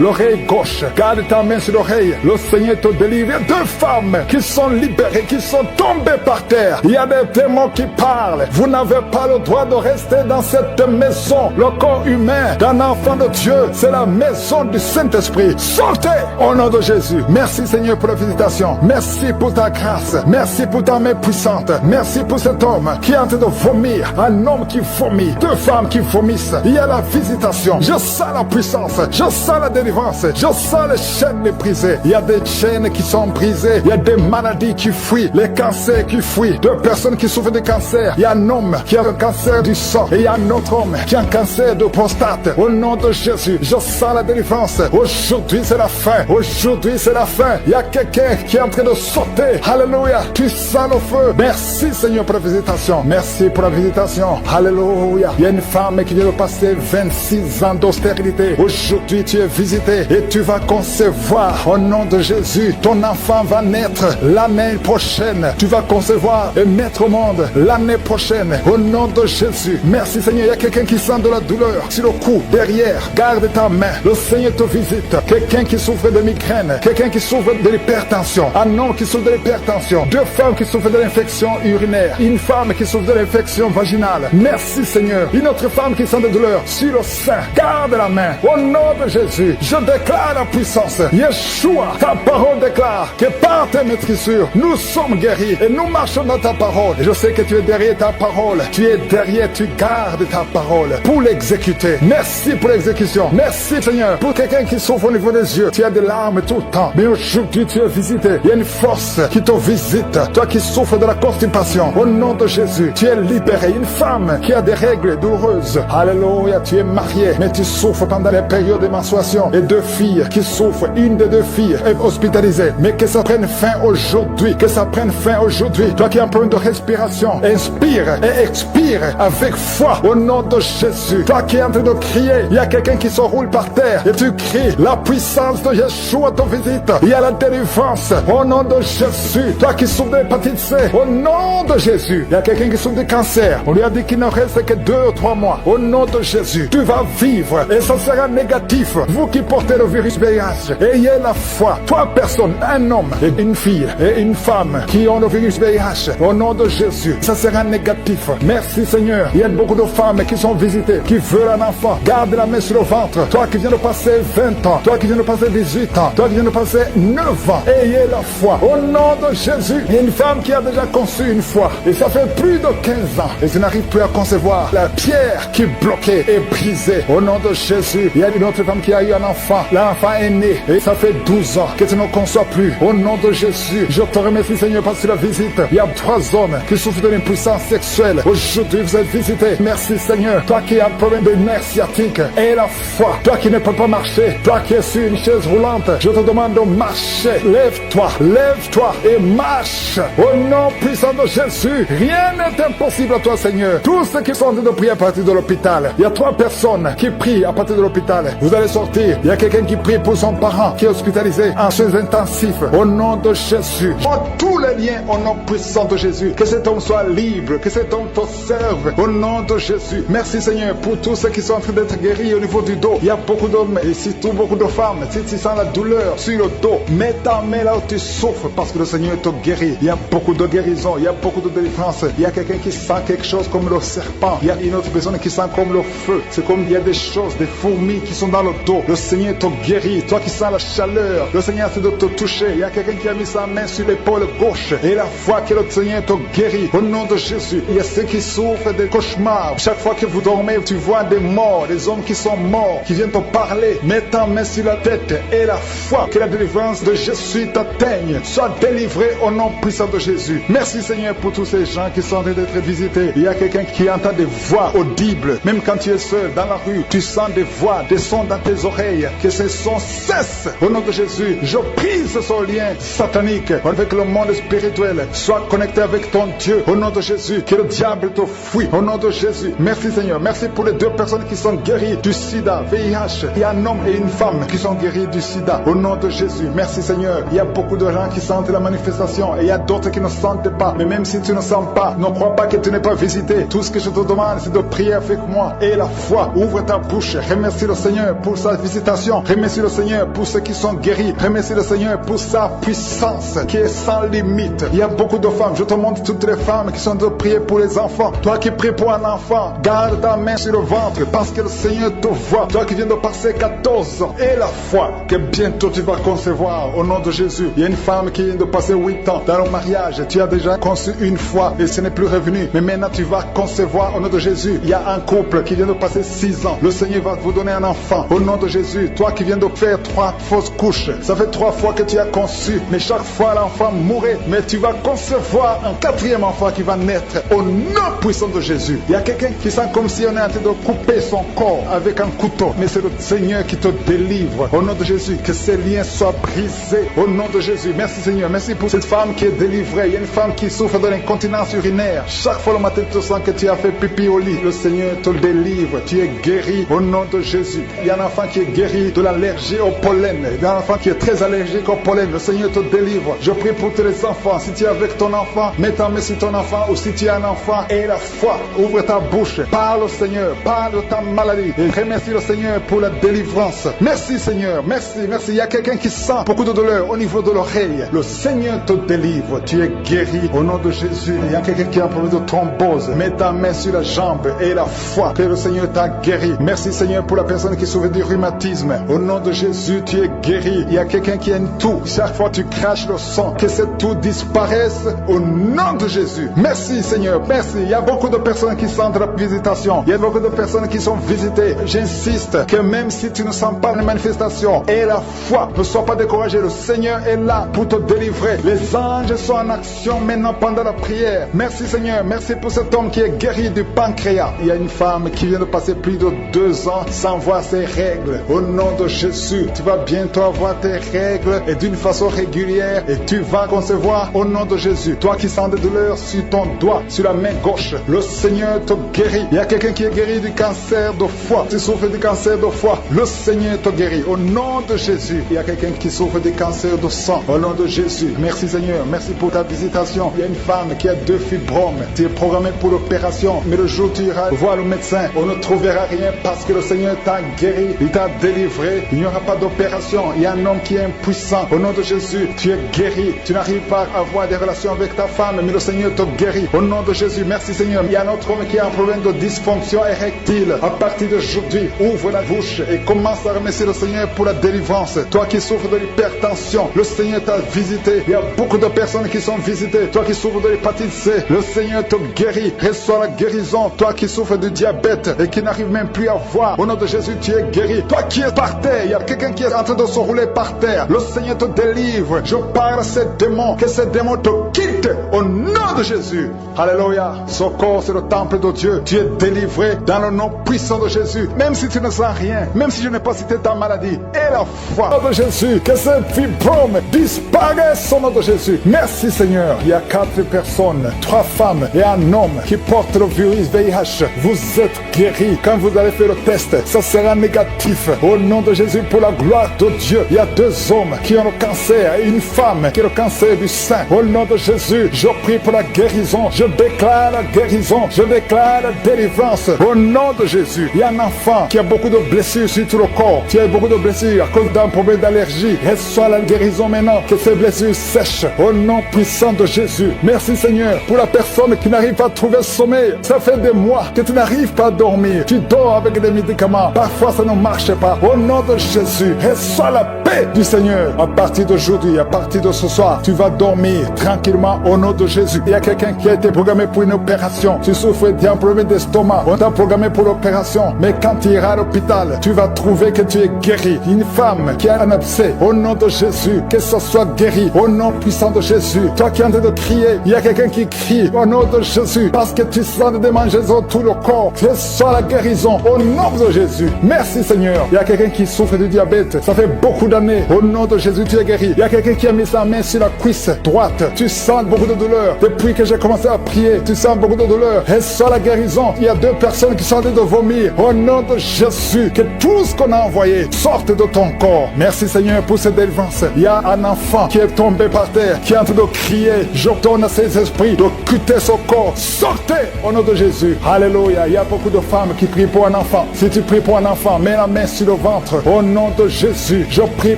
l'oreille gauche. Garde ta main sur l'oreille. Le Seigneur te délivre. Il y a 2 femmes qui sont libérées, qui sont tombées par terre. Il y a des démons qui parlent. Vous n'avez pas le droit de rester dans cette maison. Le corps humain d'un enfant de Dieu, c'est la maison du Saint-Esprit. Sortez au nom de Jésus. Merci Seigneur pour la visitation. Merci pour ta grâce. Merci pour ta main puissante. Merci pour cet homme qui est en train de vomir. Un homme qui vomit. 2 femmes qui vomissent. Il y a la visitation. Je sens la puissance. Je sens la délivrance. Je sens les chaînes brisées. Il y a des chaînes qui sont brisées. Il y a des maladies qui fuient. Les cancers qui fuient. 2 personnes qui souffrent de cancer. Il y a un homme qui a un cancer du sang. Et il y a un autre homme qui a un cancer de prostate. Au nom de Jésus, je sens la délivrance. Aujourd'hui, c'est la fin. Aujourd'hui, c'est la fin. Il y a quelqu'un qui est en train de sauter. Alléluia. Tu sens le feu. Merci, Seigneur, pour la visitation. Merci pour la visitation. Alléluia. Il y a une femme qui vient de passer 26 ans d'austérité. Aujourd'hui, tu es visité et tu vas concevoir. Au nom de Jésus, ton enfant va naître l'année prochaine. Tu vas concevoir et mettre au monde l'année prochaine. Au nom de Jésus. Merci, Seigneur. Il y a quelqu'un qui sent de la douleur sur le cou, derrière. Garde ta main. Le Seigneur te visite. Quelqu'un qui souffre de migraine. Quelqu'un qui souffre de l'hypertension. Un homme qui souffre de l'hypertension. 2 femmes qui souffrent de l'infection urinaire. Une femme qui souffre de l'infection vaginale. Merci Seigneur. Une autre femme qui sent de douleur sur le sein. Garde la main. Au nom de Jésus, je déclare la puissance. Yeshua, ta parole déclare que par tes maîtrissures, nous sommes guéris et nous marchons dans ta parole. Et je sais que tu es derrière ta parole. Tu es derrière, tu gardes ta parole pour l'exécuter. Merci pour l'exécution. Merci Seigneur. Pour quelqu'un qui souffre au niveau des yeux, tu as des larmes tout le temps. Mais aujourd'hui, tu es visité. Il y a une force qui te visite. Toi qui souffres de la constipation, au nom de Jésus, tu es libéré. Une femme qui a des règles douloureuses. Alléluia, tu es marié, mais tu souffres pendant les périodes de menstruation. Et 2 filles qui souffrent. Une des 2 filles est hospitalisée. Mais que ça prenne fin aujourd'hui. Que ça prenne fin aujourd'hui. Toi qui as un problème de respiration, inspire et expire avec foi au nom de Jésus. Toi qui es en train de crier, il y a quelqu'un qui se roule par terre et tu cries, la puissance de Yeshua te visite. Il y a la délivrance au nom de Jésus. Toi qui souffres de l'hépatite C, au nom de Jésus. Il y a quelqu'un qui souffre de cancer. On lui a dit qu'il ne reste que 2 ou 3 mois. Au nom de Jésus, tu vas vivre et ça sera négatif. Vous qui portez le virus VIH, ayez la foi. 3 personnes, un homme et une fille et une femme qui ont le virus VIH. Au nom de Jésus, ça sera négatif. Merci Seigneur. Il y a beaucoup de femmes qui sont visitées, qui veulent un enfant. Garde la main sur le ventre. Toi qui viens de passer 20 ans, toi qui viens de passer 18 ans, toi qui viens de passer 9 ans, ayez la foi. Au nom de Jésus, il y a une femme qui a déjà conçu une fois. Et ça fait plus de 15 ans. Et tu n'arrives plus à concevoir. La pierre qui bloquait est brisée. Au nom de Jésus, il y a une autre femme qui a eu un enfant. L'enfant est né. Et ça fait 12 ans que tu ne conçois plus. Au nom de Jésus, je te remercie Seigneur parce que la visite. Il y a 3 hommes qui souffrent de l'impuissance sexuelle. Aujourd'hui, vous êtes visités. Merci Seigneur. Toi qui as un problème de nerf sciatique, aie la foi. Toi qui ne peux pas marcher, toi qui es sur une chaise roulante, je te demande de marcher. Lève-toi et marche. Au nom puissant de Jésus, rien n'est impossible à toi Seigneur. Tous ceux qui sont en train de prier à partir de l'hôpital, il y a 3 personnes qui prient à partir de l'hôpital. Vous allez sortir. Il y a quelqu'un qui prie pour son parent qui est hospitalisé en soins intensifs. Au nom de Jésus. Tous les liens au nom puissant de Jésus. Que cet homme soit libre, que cet homme te serve. Au nom de Jésus. Merci Seigneur pour tous ceux qui sont en train d'être guéris au niveau du dos. Il y a beaucoup d'hommes et surtout beaucoup de femmes. Si tu sens la douleur sur le dos, mets ta main là où tu souffres parce que le Seigneur te guérit. Il y a beaucoup de guérison, il y a beaucoup de délivrance. Il y a quelqu'un qui sent quelque chose comme le serpent. Il y a une autre personne qui sent comme le feu. C'est comme il y a des choses, des fourmis qui sont dans le dos. Le Seigneur te guérit. Toi qui sens la chaleur, le Seigneur essaie de te toucher. Il y a quelqu'un qui a mis sa main sur l'épaule l'épaule gauche et la foi que le Seigneur te guérit. Au nom de Jésus, il y a ceux qui souffrent des cauchemars. Chaque fois que vous dormez, tu vois des morts, des hommes qui sont morts, qui viennent te parler. Mets ta main sur la tête et la foi que la délivrance de Jésus t'atteigne. Sois délivré au nom puissant de Jésus. Merci Seigneur pour tous ces gens qui sont en train d'être visités. Il y a quelqu'un qui entend des voix audibles. Même quand tu es seul dans la rue, tu sens des voix, des sons dans tes oreilles. Que ces sons cessent. Au nom de Jésus, je brise ce lien satanique avec le monde spirituel. Sois connecté avec ton Dieu. Au nom de Jésus, que le diable te fuit. Au nom de Jésus. Merci Seigneur. Merci pour les 2 personnes qui sont guéries du sida, VIH. Il y a un homme et une femme qui sont guéris du sida. Au nom de Jésus. Merci Seigneur. Il y a beaucoup de gens qui sentent la manifestation et il y a d'autres qui ne sentent pas. Mais même si tu ne sens pas, ne crois pas que tu n'es pas visité. Tout ce que je te demande, c'est de prier avec moi. Et la foi, ouvre ta bouche. Remercie le Seigneur pour sa visitation. Remercie le Seigneur pour ceux qui sont guéris. Remercie le Seigneur pour sa puissance qui est sans limite. Il y a beaucoup de femmes. Je te montre toutes les femmes qui sont de prier pour les enfants. Toi qui pries pour un enfant, garde ta main sur le ventre parce que le Seigneur te voit. Toi qui viens de passer 14 ans et la foi que bientôt tu vas concevoir au nom de Jésus. Il y a une femme qui vient de passer 8 ans dans le mariage. Tu as déjà conçu une fois et ce n'est plus revenu. Mais maintenant tu vas concevoir au nom de Jésus. Il y a un couple qui vient de passer 6 ans. Le Seigneur va vous donner un enfant au nom de Jésus. Toi qui viens de faire 3 fausses couches. Ça fait 3 fois que tu as conçu. Mais chaque fois l'enfant mourait. Mais tu vas concevoir un 4e enfant qui va naître au nom puissant de Jésus. Il y a quelqu'un qui sent comme si on est en train de couper son corps avec un couteau. Mais c'est le Seigneur qui te délivre. Au nom de Jésus, que ces liens soient brisés. Au nom de Jésus. Merci Seigneur. Merci pour cette femme qui est délivrée. Il y a une femme qui souffre de l'incontinence urinaire. Chaque fois le matin, tu sens que tu as fait pipi au lit. Le Seigneur te délivre. Tu es guéri au nom de Jésus. Il y a un enfant qui est guéri de l'allergie au pollen. Il y a un enfant qui est très allergique au pollen. Le Seigneur te délivre. Je prie pour tous les enfants. Si tu es avec ton enfant, mets ta main sur ton enfant. Ou si tu as un enfant, et la foi. Ouvre ta bouche. Parle au Seigneur. Parle de ta maladie. Et remercie le Seigneur pour la délivrance. Merci Seigneur. Merci. Merci. Il y a quelqu'un qui sent beaucoup de douleur au niveau de l'oreille. Le Seigneur te délivre. Tu es guéri au nom de Jésus. Il y a quelqu'un qui a un problème de thrombose. Mets ta main sur la jambe et la foi que le Seigneur t'a guéri. Merci Seigneur pour la personne qui souffre du rhumatisme. Au nom de Jésus, tu es guéri. Il y a quelqu'un qui a une toux. Chaque fois tu craches le sang, que cette toux disparaisse au nom de Jésus. Merci Seigneur. Merci. Il y a beaucoup de personnes qui sentent la visitation. Il y a beaucoup de personnes qui sont visitées. J'insiste que même si tu ne sens pas les manifestations et la foi, ne sois pas découragé. Le Seigneur est là pour te délivrer. Les anges sont en action maintenant pendant la prière. Merci Seigneur. Merci pour cet homme qui est guéri du pancréas. Il y a une femme qui vient de passer plus de 2 ans sans voir ses règles. Au nom de Jésus, tu vas bientôt avoir tes règles et d'une façon régulière et tu vas concevoir au nom de Jésus. Toi qui sens des douleurs sur ton doigt, sur la main gauche, le Seigneur te guérit. Il y a quelqu'un qui est guéri du cancer de foie. Tu souffres du cancer de foie, le Seigneur te guérit. Au nom de Jésus. Il y a quelqu'un qui souffre du cancer de sang. Au nom de Jésus. Merci Seigneur. Merci pour ta visitation. Il y a une femme qui a 2 fibromes. Tu es programmé pour l'opération. Mais le jour où tu iras voir le médecin, on ne trouvera rien parce que le Seigneur t'a guéri. Il t'a délivré. Il n'y aura pas d'opération. Il y a un homme qui est impuissant. Au nom de Jésus, tu es guéri. Tu n'arrives pas à avoir des relations avec ta femme, mais le Seigneur te guérit. Au nom de Jésus, merci Seigneur. Il y a un autre homme qui a un problème de dysfonction érectile. À partir d'aujourd'hui, ouvre la bouche et commence à remercier le Seigneur pour la délivrance. Toi qui souffres de l'hypertension, le Seigneur t'a visité. Il y a beaucoup de personnes qui sont visitées. Toi qui souffres de l'hépatite C, le Seigneur te guérit. Reçois la guérison. Toi qui souffres de diabète et qui n'arrive même plus à voir, au nom de Jésus, tu es guéri. Toi qui es par terre, il y a quelqu'un qui est en train de se rouler par terre. Le Seigneur te délivre. Je parle à ces démons, que ces démons te quittent au nom de Jésus. Alléluia. Ce corps, c'est le temple de Dieu. Tu es délivré dans le nom puissant de Jésus. Même si tu ne sens rien, même si je n'ai pas cité ta maladie, et la foi au nom de Jésus, que ces fibromes disparaissent au nom de Jésus. Merci Seigneur. Il y a 4 personnes, 3 femmes et un homme qui portent le virus VIH. Vous êtes guéris. Quand vous allez faire le test, ça sera négatif. Au nom de Jésus, pour la gloire de Dieu. Il y a 2 hommes qui ont le cancer et une femme qui a le cancer du sein. Au nom de Jésus, je prie pour la guérison. Je déclare la guérison. Je déclare la délivrance. Au nom de Jésus, il y a un enfant qui a beaucoup de blessures sur tout le corps. Tu as beaucoup de blessures à cause d'un problème d'allergie. Reçois la guérison maintenant. Que ces blessures sèchent. Au nom puissant de Jésus. Merci Seigneur pour la personne qui n'arrive pas à trouver le sommeil. Ça fait des mois que tu n'arrives pas à dormir. Tu dors avec des médicaments. Parfois ça ne marche pas. Au nom de Jésus, reçois la paix paix du Seigneur. À partir d'aujourd'hui, à partir de ce soir, tu vas dormir tranquillement au nom de Jésus. Il y a quelqu'un qui a été programmé pour une opération. Tu souffres d'un problème d'estomac. On t'a programmé pour l'opération. Mais quand tu iras à l'hôpital, tu vas trouver que tu es guéri. Une femme qui a un abcès, au nom de Jésus, que ce soit guéri. Au nom puissant de Jésus. Toi qui es en train de crier, il y a quelqu'un qui crie au nom de Jésus. Parce que tu sens des démangeaisons tout le corps. Que ce soit la guérison au nom de Jésus. Merci Seigneur. Il y a quelqu'un qui souffre du diabète. Ça fait beaucoup d'années. Au nom de Jésus, tu es guéri. Il y a quelqu'un qui a mis sa main sur la cuisse droite. Tu sens beaucoup de douleur. Depuis que j'ai commencé à prier, tu sens beaucoup de douleur. Et sur la guérison, il y a 2 personnes qui sont en train de vomir. Au nom de Jésus, que tout ce qu'on a envoyé sorte de ton corps. Merci Seigneur pour cette délivrance. Il y a un enfant qui est tombé par terre, qui est en train de crier. J'ordonne à ces esprits de quitter son corps. Sortez au nom de Jésus. Alléluia. Il y a beaucoup de femmes qui prient pour un enfant. Si tu pries pour un enfant, mets la main sur le ventre. Au nom de Jésus, je prie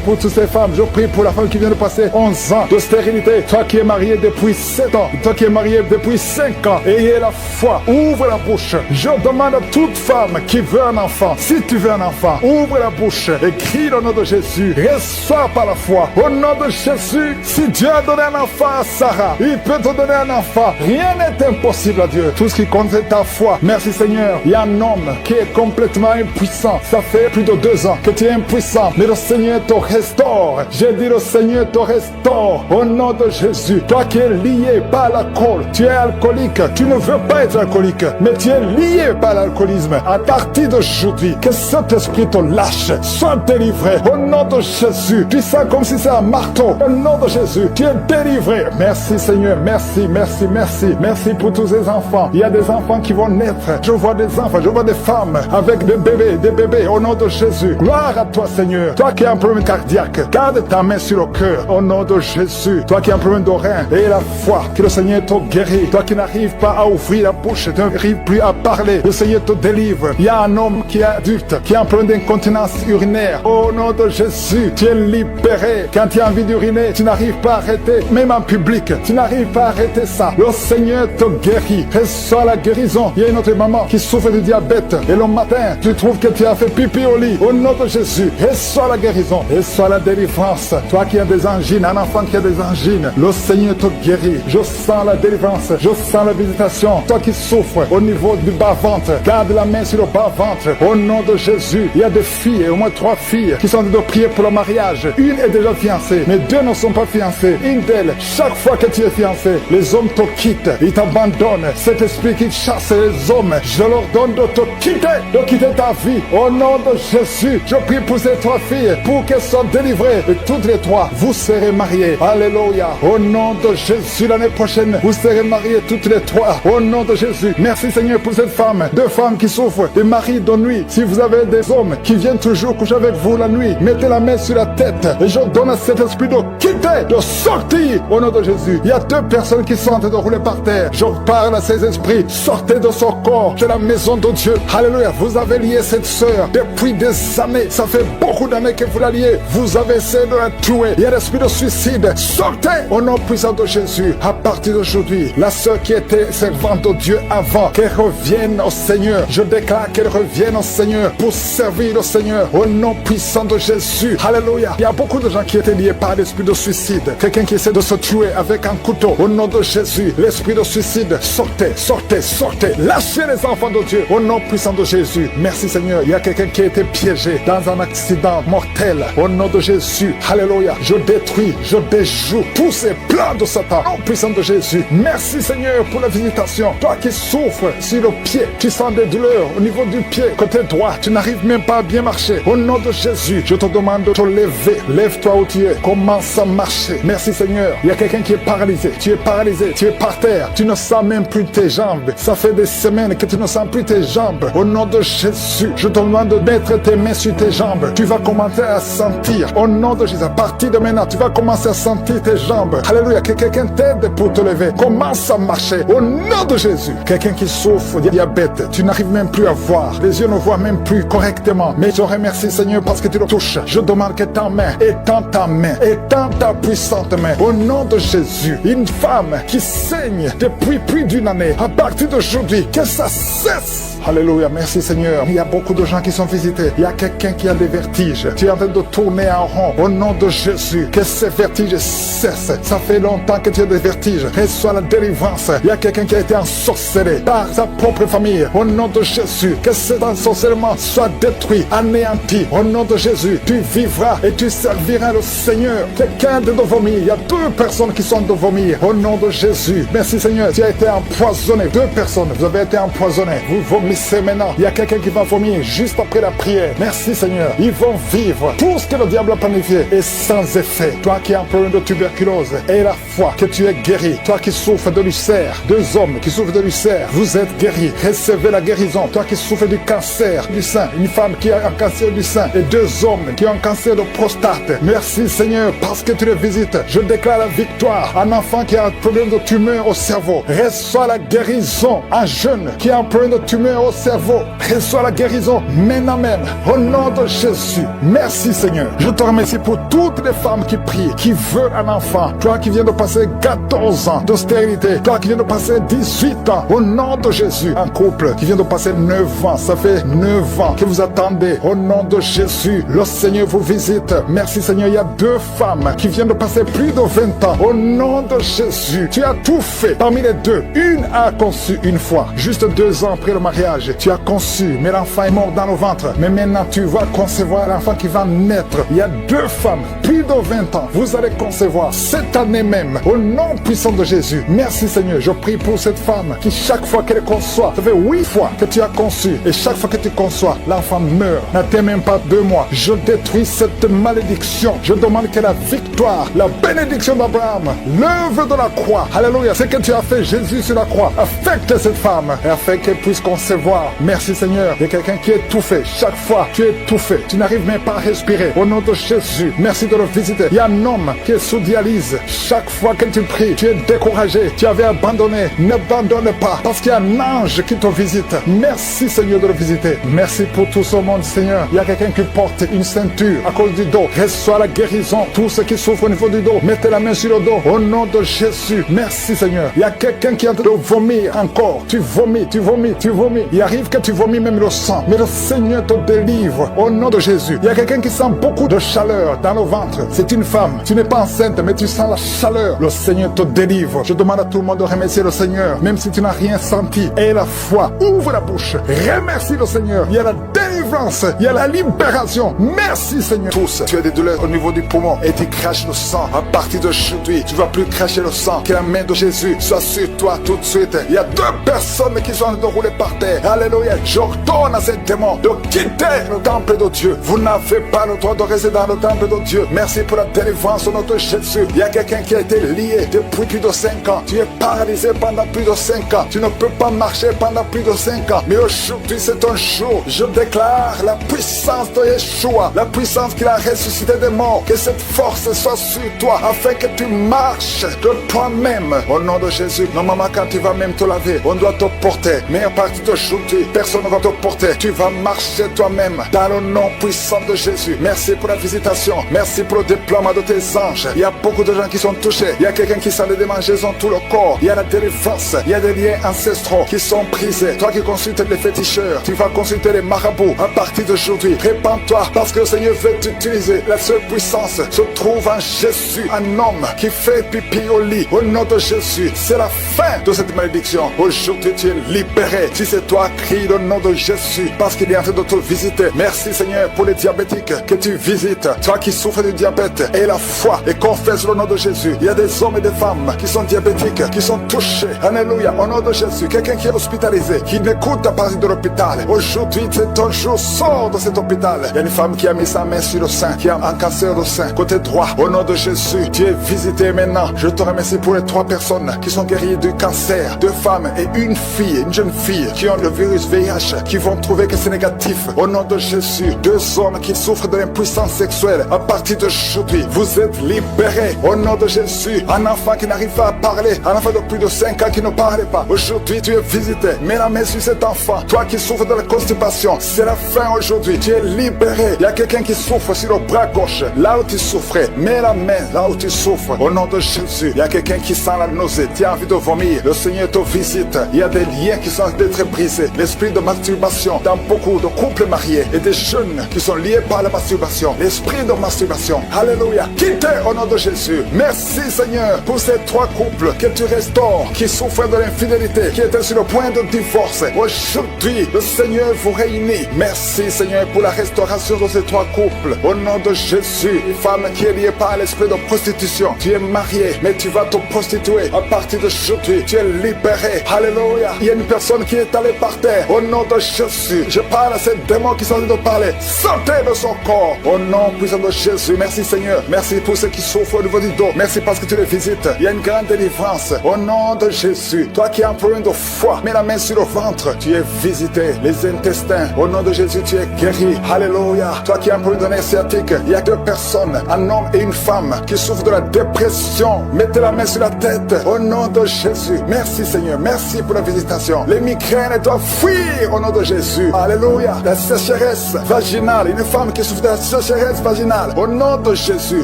pour toutes ces femmes. Je prie pour la femme qui vient de passer 11 ans de stérilité. Toi qui es marié depuis 7 ans. Toi qui es marié depuis 5 ans. Ayez la foi. Ouvre la bouche. Je demande à toute femme qui veut un enfant. Si tu veux un enfant, ouvre la bouche et crie au nom de Jésus. Reçois par la foi. Au nom de Jésus, si Dieu a donné un enfant à Sarah, il peut te donner un enfant. Rien n'est impossible à Dieu. Tout ce qui compte c'est ta foi. Merci Seigneur. Il y a un homme qui est complètement impuissant. Ça fait plus de 2 ans que tu es impuissant. Mais le Seigneur te restaure. J'ai dit le Seigneur te restaure. Au nom de Jésus. Toi qui es lié par l'alcool. Tu es alcoolique. Tu ne veux pas être alcoolique. Mais tu es lié par l'alcoolisme. À partir d'aujourd'hui, que cet esprit te lâche. Sois délivré. Au nom de Jésus. Tu sens comme si c'est un marteau. Au nom de Jésus. Tu es délivré. Merci Seigneur. Merci, merci, merci. Merci pour tous ces enfants. Il y a des enfants qui vont naître. Je vois des enfants. Je vois des femmes avec des bébés. Au nom de Jésus. Gloire à toi Seigneur. Toi qui as un problème cardiaque. Garde ta main sur le cœur. Au nom de Jésus. Toi qui as un problème de rein. Et la foi. Que le Seigneur te guérit. Toi qui n'arrives pas à ouvrir la bouche. Tu n'arrives plus à parler. Le Seigneur te délivre. Il y a un homme qui est adulte. Qui a un problème d'incontinence urinaire. Au nom de Jésus. Tu es libéré. Quand tu as envie d'uriner, tu n'arrives pas à arrêter. Même en public. Tu n'arrives pas à arrêter ça. Le Seigneur te guérit. Reçois la guérison. Il y a une autre maman qui souffre du diabète. Et le matin, tu trouves que tu as fait pipi au lit. Au nom de Jésus. Reçois la guérison. Reçois la délivrance. Toi qui as des angines, un enfant qui a des angines. Le Seigneur te guérit. Je sens la délivrance. Je sens la visitation. Toi qui souffres au niveau du bas-ventre. Garde la main sur le bas-ventre. Au nom de Jésus. Il y a des filles, au moins 3 filles, qui sont en train de prier pour le mariage. Une est déjà fiancée, mais 2 ne sont pas fiancées. Une d'elles, chaque fois que tu es fiancé, les hommes te quittent. Ils t'abandonnent. Cet esprit qui chasse les hommes, je leur donne de te quitter, de quitter ta vie. Au nom de Jésus, je prie pour ces 3 filles, pour qu'elles soient délivrées. Et toutes les 3, vous serez mariées. Alléluia. Au nom de Jésus, l'année prochaine, vous serez mariées toutes les 3. Au nom de Jésus. Merci Seigneur pour cette femme. 2 femmes qui souffrent des maris de nuit. Si vous avez des hommes qui viennent toujours coucher avec vous la nuit, mettez la main sur la tête. Et je donne à cet esprit de quitter, de sortir. Au nom de Jésus. Il y a 2 personnes qui sont en train de rouler par terre. Je parle à ces esprits. Sortez de son corps, de la maison de Dieu. Alléluia. Vous avez lié cette sœur depuis des années. Ça fait beaucoup d'années que vous la liez. Vous avez essayé de la tuer. Il y a l'esprit de suicide. Sortez au nom puissant de Jésus. À partir d'aujourd'hui, la sœur qui était servante de Dieu avant, qu'elle revienne au Seigneur. Je déclare qu'elle revienne au Seigneur pour servir le Seigneur. Au nom puissant de Jésus. Alléluia. Il y a beaucoup de gens qui étaient liés par l'esprit de suicide. Quelqu'un qui essaie de se tuer avec un couteau. Au nom de Jésus, l'esprit de suicide, sortez, sortez, sortez. Lâchez les enfants de Dieu. Au nom puissant de Jésus. Merci Seigneur. Il y a quelqu'un qui a été piégé dans un accident mortel. Au nom de Jésus. Alléluia. Je détruis, je déjoue tous ces plans de Satan. Au nom puissant de Jésus. Merci Seigneur pour la visitation. Toi qui souffres sur le pied, tu sens des douleurs au niveau du pied, côté droit. Tu n'arrives même pas à bien marcher. Au nom de Jésus, je te demande de te lever. Lève-toi où tu es. Commence à marcher. Merci Seigneur. Il y a quelqu'un qui est paralysé. Tu es paralysé. Tu es par terre. Tu ne sens même plus tes jambes. Ça fait des semaines que tu ne sens plus tes jambes. Au nom de Jésus, je te demande de mettre tes mains sur tes jambes. Tu vas commencer à sentir. Au nom de Jésus, à partir de maintenant, tu vas commencer à sentir tes jambes. Alléluia. Que quelqu'un t'aide pour te lever. Commence à marcher. Au nom de Jésus. Quelqu'un qui souffre de diabète. Tu n'arrives même plus à voir. Les yeux ne voient même plus correctement. Mais je remercie Seigneur parce que tu le touches. Je demande que ta main, étends ta main, étends ta puissante main. Au nom de Jésus. Une femme qui saigne depuis plus d'une année. À partir d'aujourd'hui, que ça cesse. Alléluia. Merci Seigneur. Il y a beaucoup de gens qui sont visités. Il y a quelqu'un qui a des vertiges. Tu es en train de tourner en rond. Au nom de Jésus, que ces vertiges cessent. Ça fait longtemps que tu as des vertiges. Reçois la délivrance. Il y a quelqu'un qui a été ensorcelé par sa propre famille. Au nom de Jésus, que cet ensorcellement soit détruit, anéanti. Au nom de Jésus, tu vivras et tu serviras le Seigneur. Quelqu'un de vomir. Il y a 2 personnes qui sont de vomir. Au nom de Jésus. Merci Seigneur. Tu as été empoisonné. 2 personnes. Vous avez été empoisonnés. Vous vomissez maintenant. Il y a quelqu'un qui va vomir juste après la prière. Merci Seigneur. Ils vont vivre. Tout ce que le diable a planifié est sans effet. Toi qui es un problème de tuberculose, et la foi que tu es guéri. Toi qui souffres de l'ulcère. 2 hommes qui souffrent de l'ulcère. Vous êtes guéris. Recevez la guérison. Toi qui souffres du cancer du sein. Une femme qui a un cancer du sein. Et 2 hommes qui ont un cancer de prostate. Merci Seigneur parce que tu les visites. Je déclare la victoire. Un enfant qui a un problème de tumeur au cerveau. Reçois la guérison. Un jeune qui a un problème de tumeur au cerveau. Reçois la guérison maintenant même. Au nom de Jésus. Merci Seigneur. Je te remercie pour toutes les femmes qui prient, qui veulent un enfant. Toi qui viens de passer 14 ans de stérilité. Toi qui viens de passer 18 ans. Au nom de Jésus. Un couple qui vient de passer 9 ans. Ça fait 9 ans que vous attendez. Au nom de Jésus. Le Seigneur vous visite. Merci Seigneur. Il y a 2 femmes qui viennent de passer plus de 20 ans. Au nom de Jésus. Tu as tout fait. Parmi les 2, une a conçu une fois. Juste 2 ans après le mariage. Tu as conçu. Mais l'enfant est mort dans le ventre. Mais maintenant tu vas concevoir l'enfant qui va naître. Il y a 2 femmes. Plus de 20 ans. Vous allez concevoir cette année même. Au nom puissant de Jésus. Merci Seigneur. Je prie pour cette femme qui chaque fois qu'elle conçoit, ça fait 8 fois que tu as conçu. Et chaque fois que tu conçois, l'enfant meurt. N'attends même pas 2 mois. Je détruis cette malédiction. Je demande que la victoire, la bénédiction d'Abraham, l'œuvre de la croix, alléluia, ce que tu as fait Jésus sur la croix, affecte cette femme et afin qu'elle puisse concevoir. Merci Seigneur. Il y a quelqu'un qui est étouffé. Chaque fois, tu es étouffé. Tu n'arrives même pas à respirer. Au nom de Jésus, merci de le visiter. Il y a un homme qui est sous dialyse. Chaque fois que tu pries, tu es découragé. Tu avais abandonné. N'abandonne pas parce qu'il y a un ange qui te visite. Merci Seigneur de le visiter. Merci pour tout ce monde Seigneur. Il y a quelqu'un qui porte une ceinture à cause du dos. Reçois la guérison. Tous ceux qui souffrent au niveau du dos, mettez la main sur le dos. Au nom de Jésus. Merci Seigneur. Il y a quelqu'un qui est en train de vomir encore. Tu vomis, tu vomis, tu vomis. Il arrive que tu vomis même le sang. Mais le Seigneur te délivre. Au nom de Jésus. Il y a quelqu'un qui sent beaucoup de chaleur dans le ventre. C'est une femme. Tu n'es pas enceinte, mais tu sens la chaleur. Le Seigneur te délivre. Je demande à tout le monde de remercier le Seigneur. Même si tu n'as rien senti. Et la foi. Ouvre la bouche. Remercie le Seigneur. Il y a la délivrance. Il y a la libération. Merci Seigneur. Tous, tu as des douleurs au niveau du poumon et tu craches le sang. À partir d'aujourd'hui, tu ne vas plus cracher le sang. Que la main de Jésus soit sur toi tout de suite. Il y a 2 personnes qui sont en train de rouler par terre. Alléluia. J'ordonne à ces démons de quitter le temple de Dieu. Vous n'avez pas le droit de rester dans le temple de Dieu. Merci pour la délivrance au nom de Jésus. Il y a quelqu'un qui a été lié depuis plus de 5 ans. Tu es paralysé pendant plus de 5 ans. Tu ne peux pas marcher pendant plus de 5 ans. Mais aujourd'hui, c'est un jour. Je déclare la puissance de Yeshua, la puissance qu'il a ressuscité des morts. Que cette force soit sur toi afin que tu marches de toi-même. Au nom de Jésus. Normalement, quand tu vas même te laver, on doit te porter. Mais à partir d'aujourd'hui, personne ne va te porter. Tu vas marcher toi-même dans le nom puissant de Jésus. Merci pour la visitation. Merci pour le déploiement de tes anges. Il y a beaucoup de gens qui sont touchés. Il y a quelqu'un qui sent des démangeaisons tout le corps. Il y a la délivrance. Il y a des liens ancestraux qui sont brisés. Toi qui consultes les féticheurs, tu vas consulter les marabouts. À partir d'aujourd'hui, répands-toi parce que le Seigneur veut t'utiliser. La seule puissance se trouve en Jésus. Un homme qui fait pipi au lit. Au nom de Jésus, c'est la fin de cette malédiction. Aujourd'hui, tu es libéré. Si c'est toi, crie le nom de Jésus parce qu'il est en train de te visiter. Merci Seigneur pour les diabétiques que tu visites. Toi qui souffres du diabète, et la foi et confesse le nom de Jésus. Il y a des hommes et des femmes qui sont diabétiques, qui sont touchés. Alléluia, au nom de Jésus. Quelqu'un qui est hospitalisé, qui n'écoute à partir de l'hôpital. Aujourd'hui, c'est ton jour. Sors de cet hôpital. Il y a une femme qui a mis sa main sur le sein, qui a un cancer au sein, côté droit. Au nom de Jésus, tu es visité maintenant. Je te remercie pour les 3 personnes qui sont guéries du cancer. 2 femmes et une fille, une jeune fille, qui ont le virus VIH, qui vont trouver que c'est négatif. Au nom de Jésus, 2 hommes qui souffrent de l'impuissance sexuelle. À partir d'aujourd'hui, vous êtes libérés. Au nom de Jésus, un enfant qui n'arrive pas à parler, un enfant de plus de 5 ans qui ne parlait pas. Aujourd'hui, tu es visité. Mets la main sur cet enfant. Toi qui souffres de la constipation, c'est la faim aujourd'hui, tu es libéré. Il y a quelqu'un qui souffre sur le bras gauche, là où tu souffrais. Mets la main là où tu souffres, au nom de Jésus. Il y a quelqu'un qui sent la nausée, tu as envie de vomir. Le Seigneur te visite. Il y a des liens qui sont en train d'être brisés. L'esprit de masturbation dans beaucoup de couples mariés et des jeunes qui sont liés par la masturbation. L'esprit de masturbation, alléluia, quittez au nom de Jésus. Merci Seigneur pour ces 3 couples que tu restaures, qui souffrent de l'infidélité, qui étaient sur le point de divorce. Aujourd'hui, le Seigneur vous réunit. Merci Seigneur pour la restauration de ces 3 couples. Au nom de Jésus, une femme qui est liée par l'esprit de prostitution, tu es marié, mais tu vas te prostituer. À partir d'aujourd'hui, tu es libéré. Alléluia. Il y a une personne qui est allée par terre. Au nom de Jésus, je parle à ces démons qui sont en train de parler. Sortez de son corps. Au nom puissant de Jésus. Merci Seigneur. Merci pour ceux qui souffrent au niveau du dos. Merci parce que tu les visites. Il y a une grande délivrance. Au nom de Jésus. Toi qui as un problème de foie, mets la main sur le ventre. Tu es visité. Les intestins. Au nom de Jésus, tu es guéri. Alléluia. Toi qui as un problème de nerf sciatique, il y a 2 personnes, un homme et une femme, qui souffrent de la dépression. Mettez la main sur la tête. Au nom de Jésus. Merci Seigneur. Merci pour la visitation. Les migraines doivent fuir au nom de Jésus. Alléluia. La sécheresse vaginale. Une femme qui souffre de la sécheresse vaginale. Au nom de Jésus.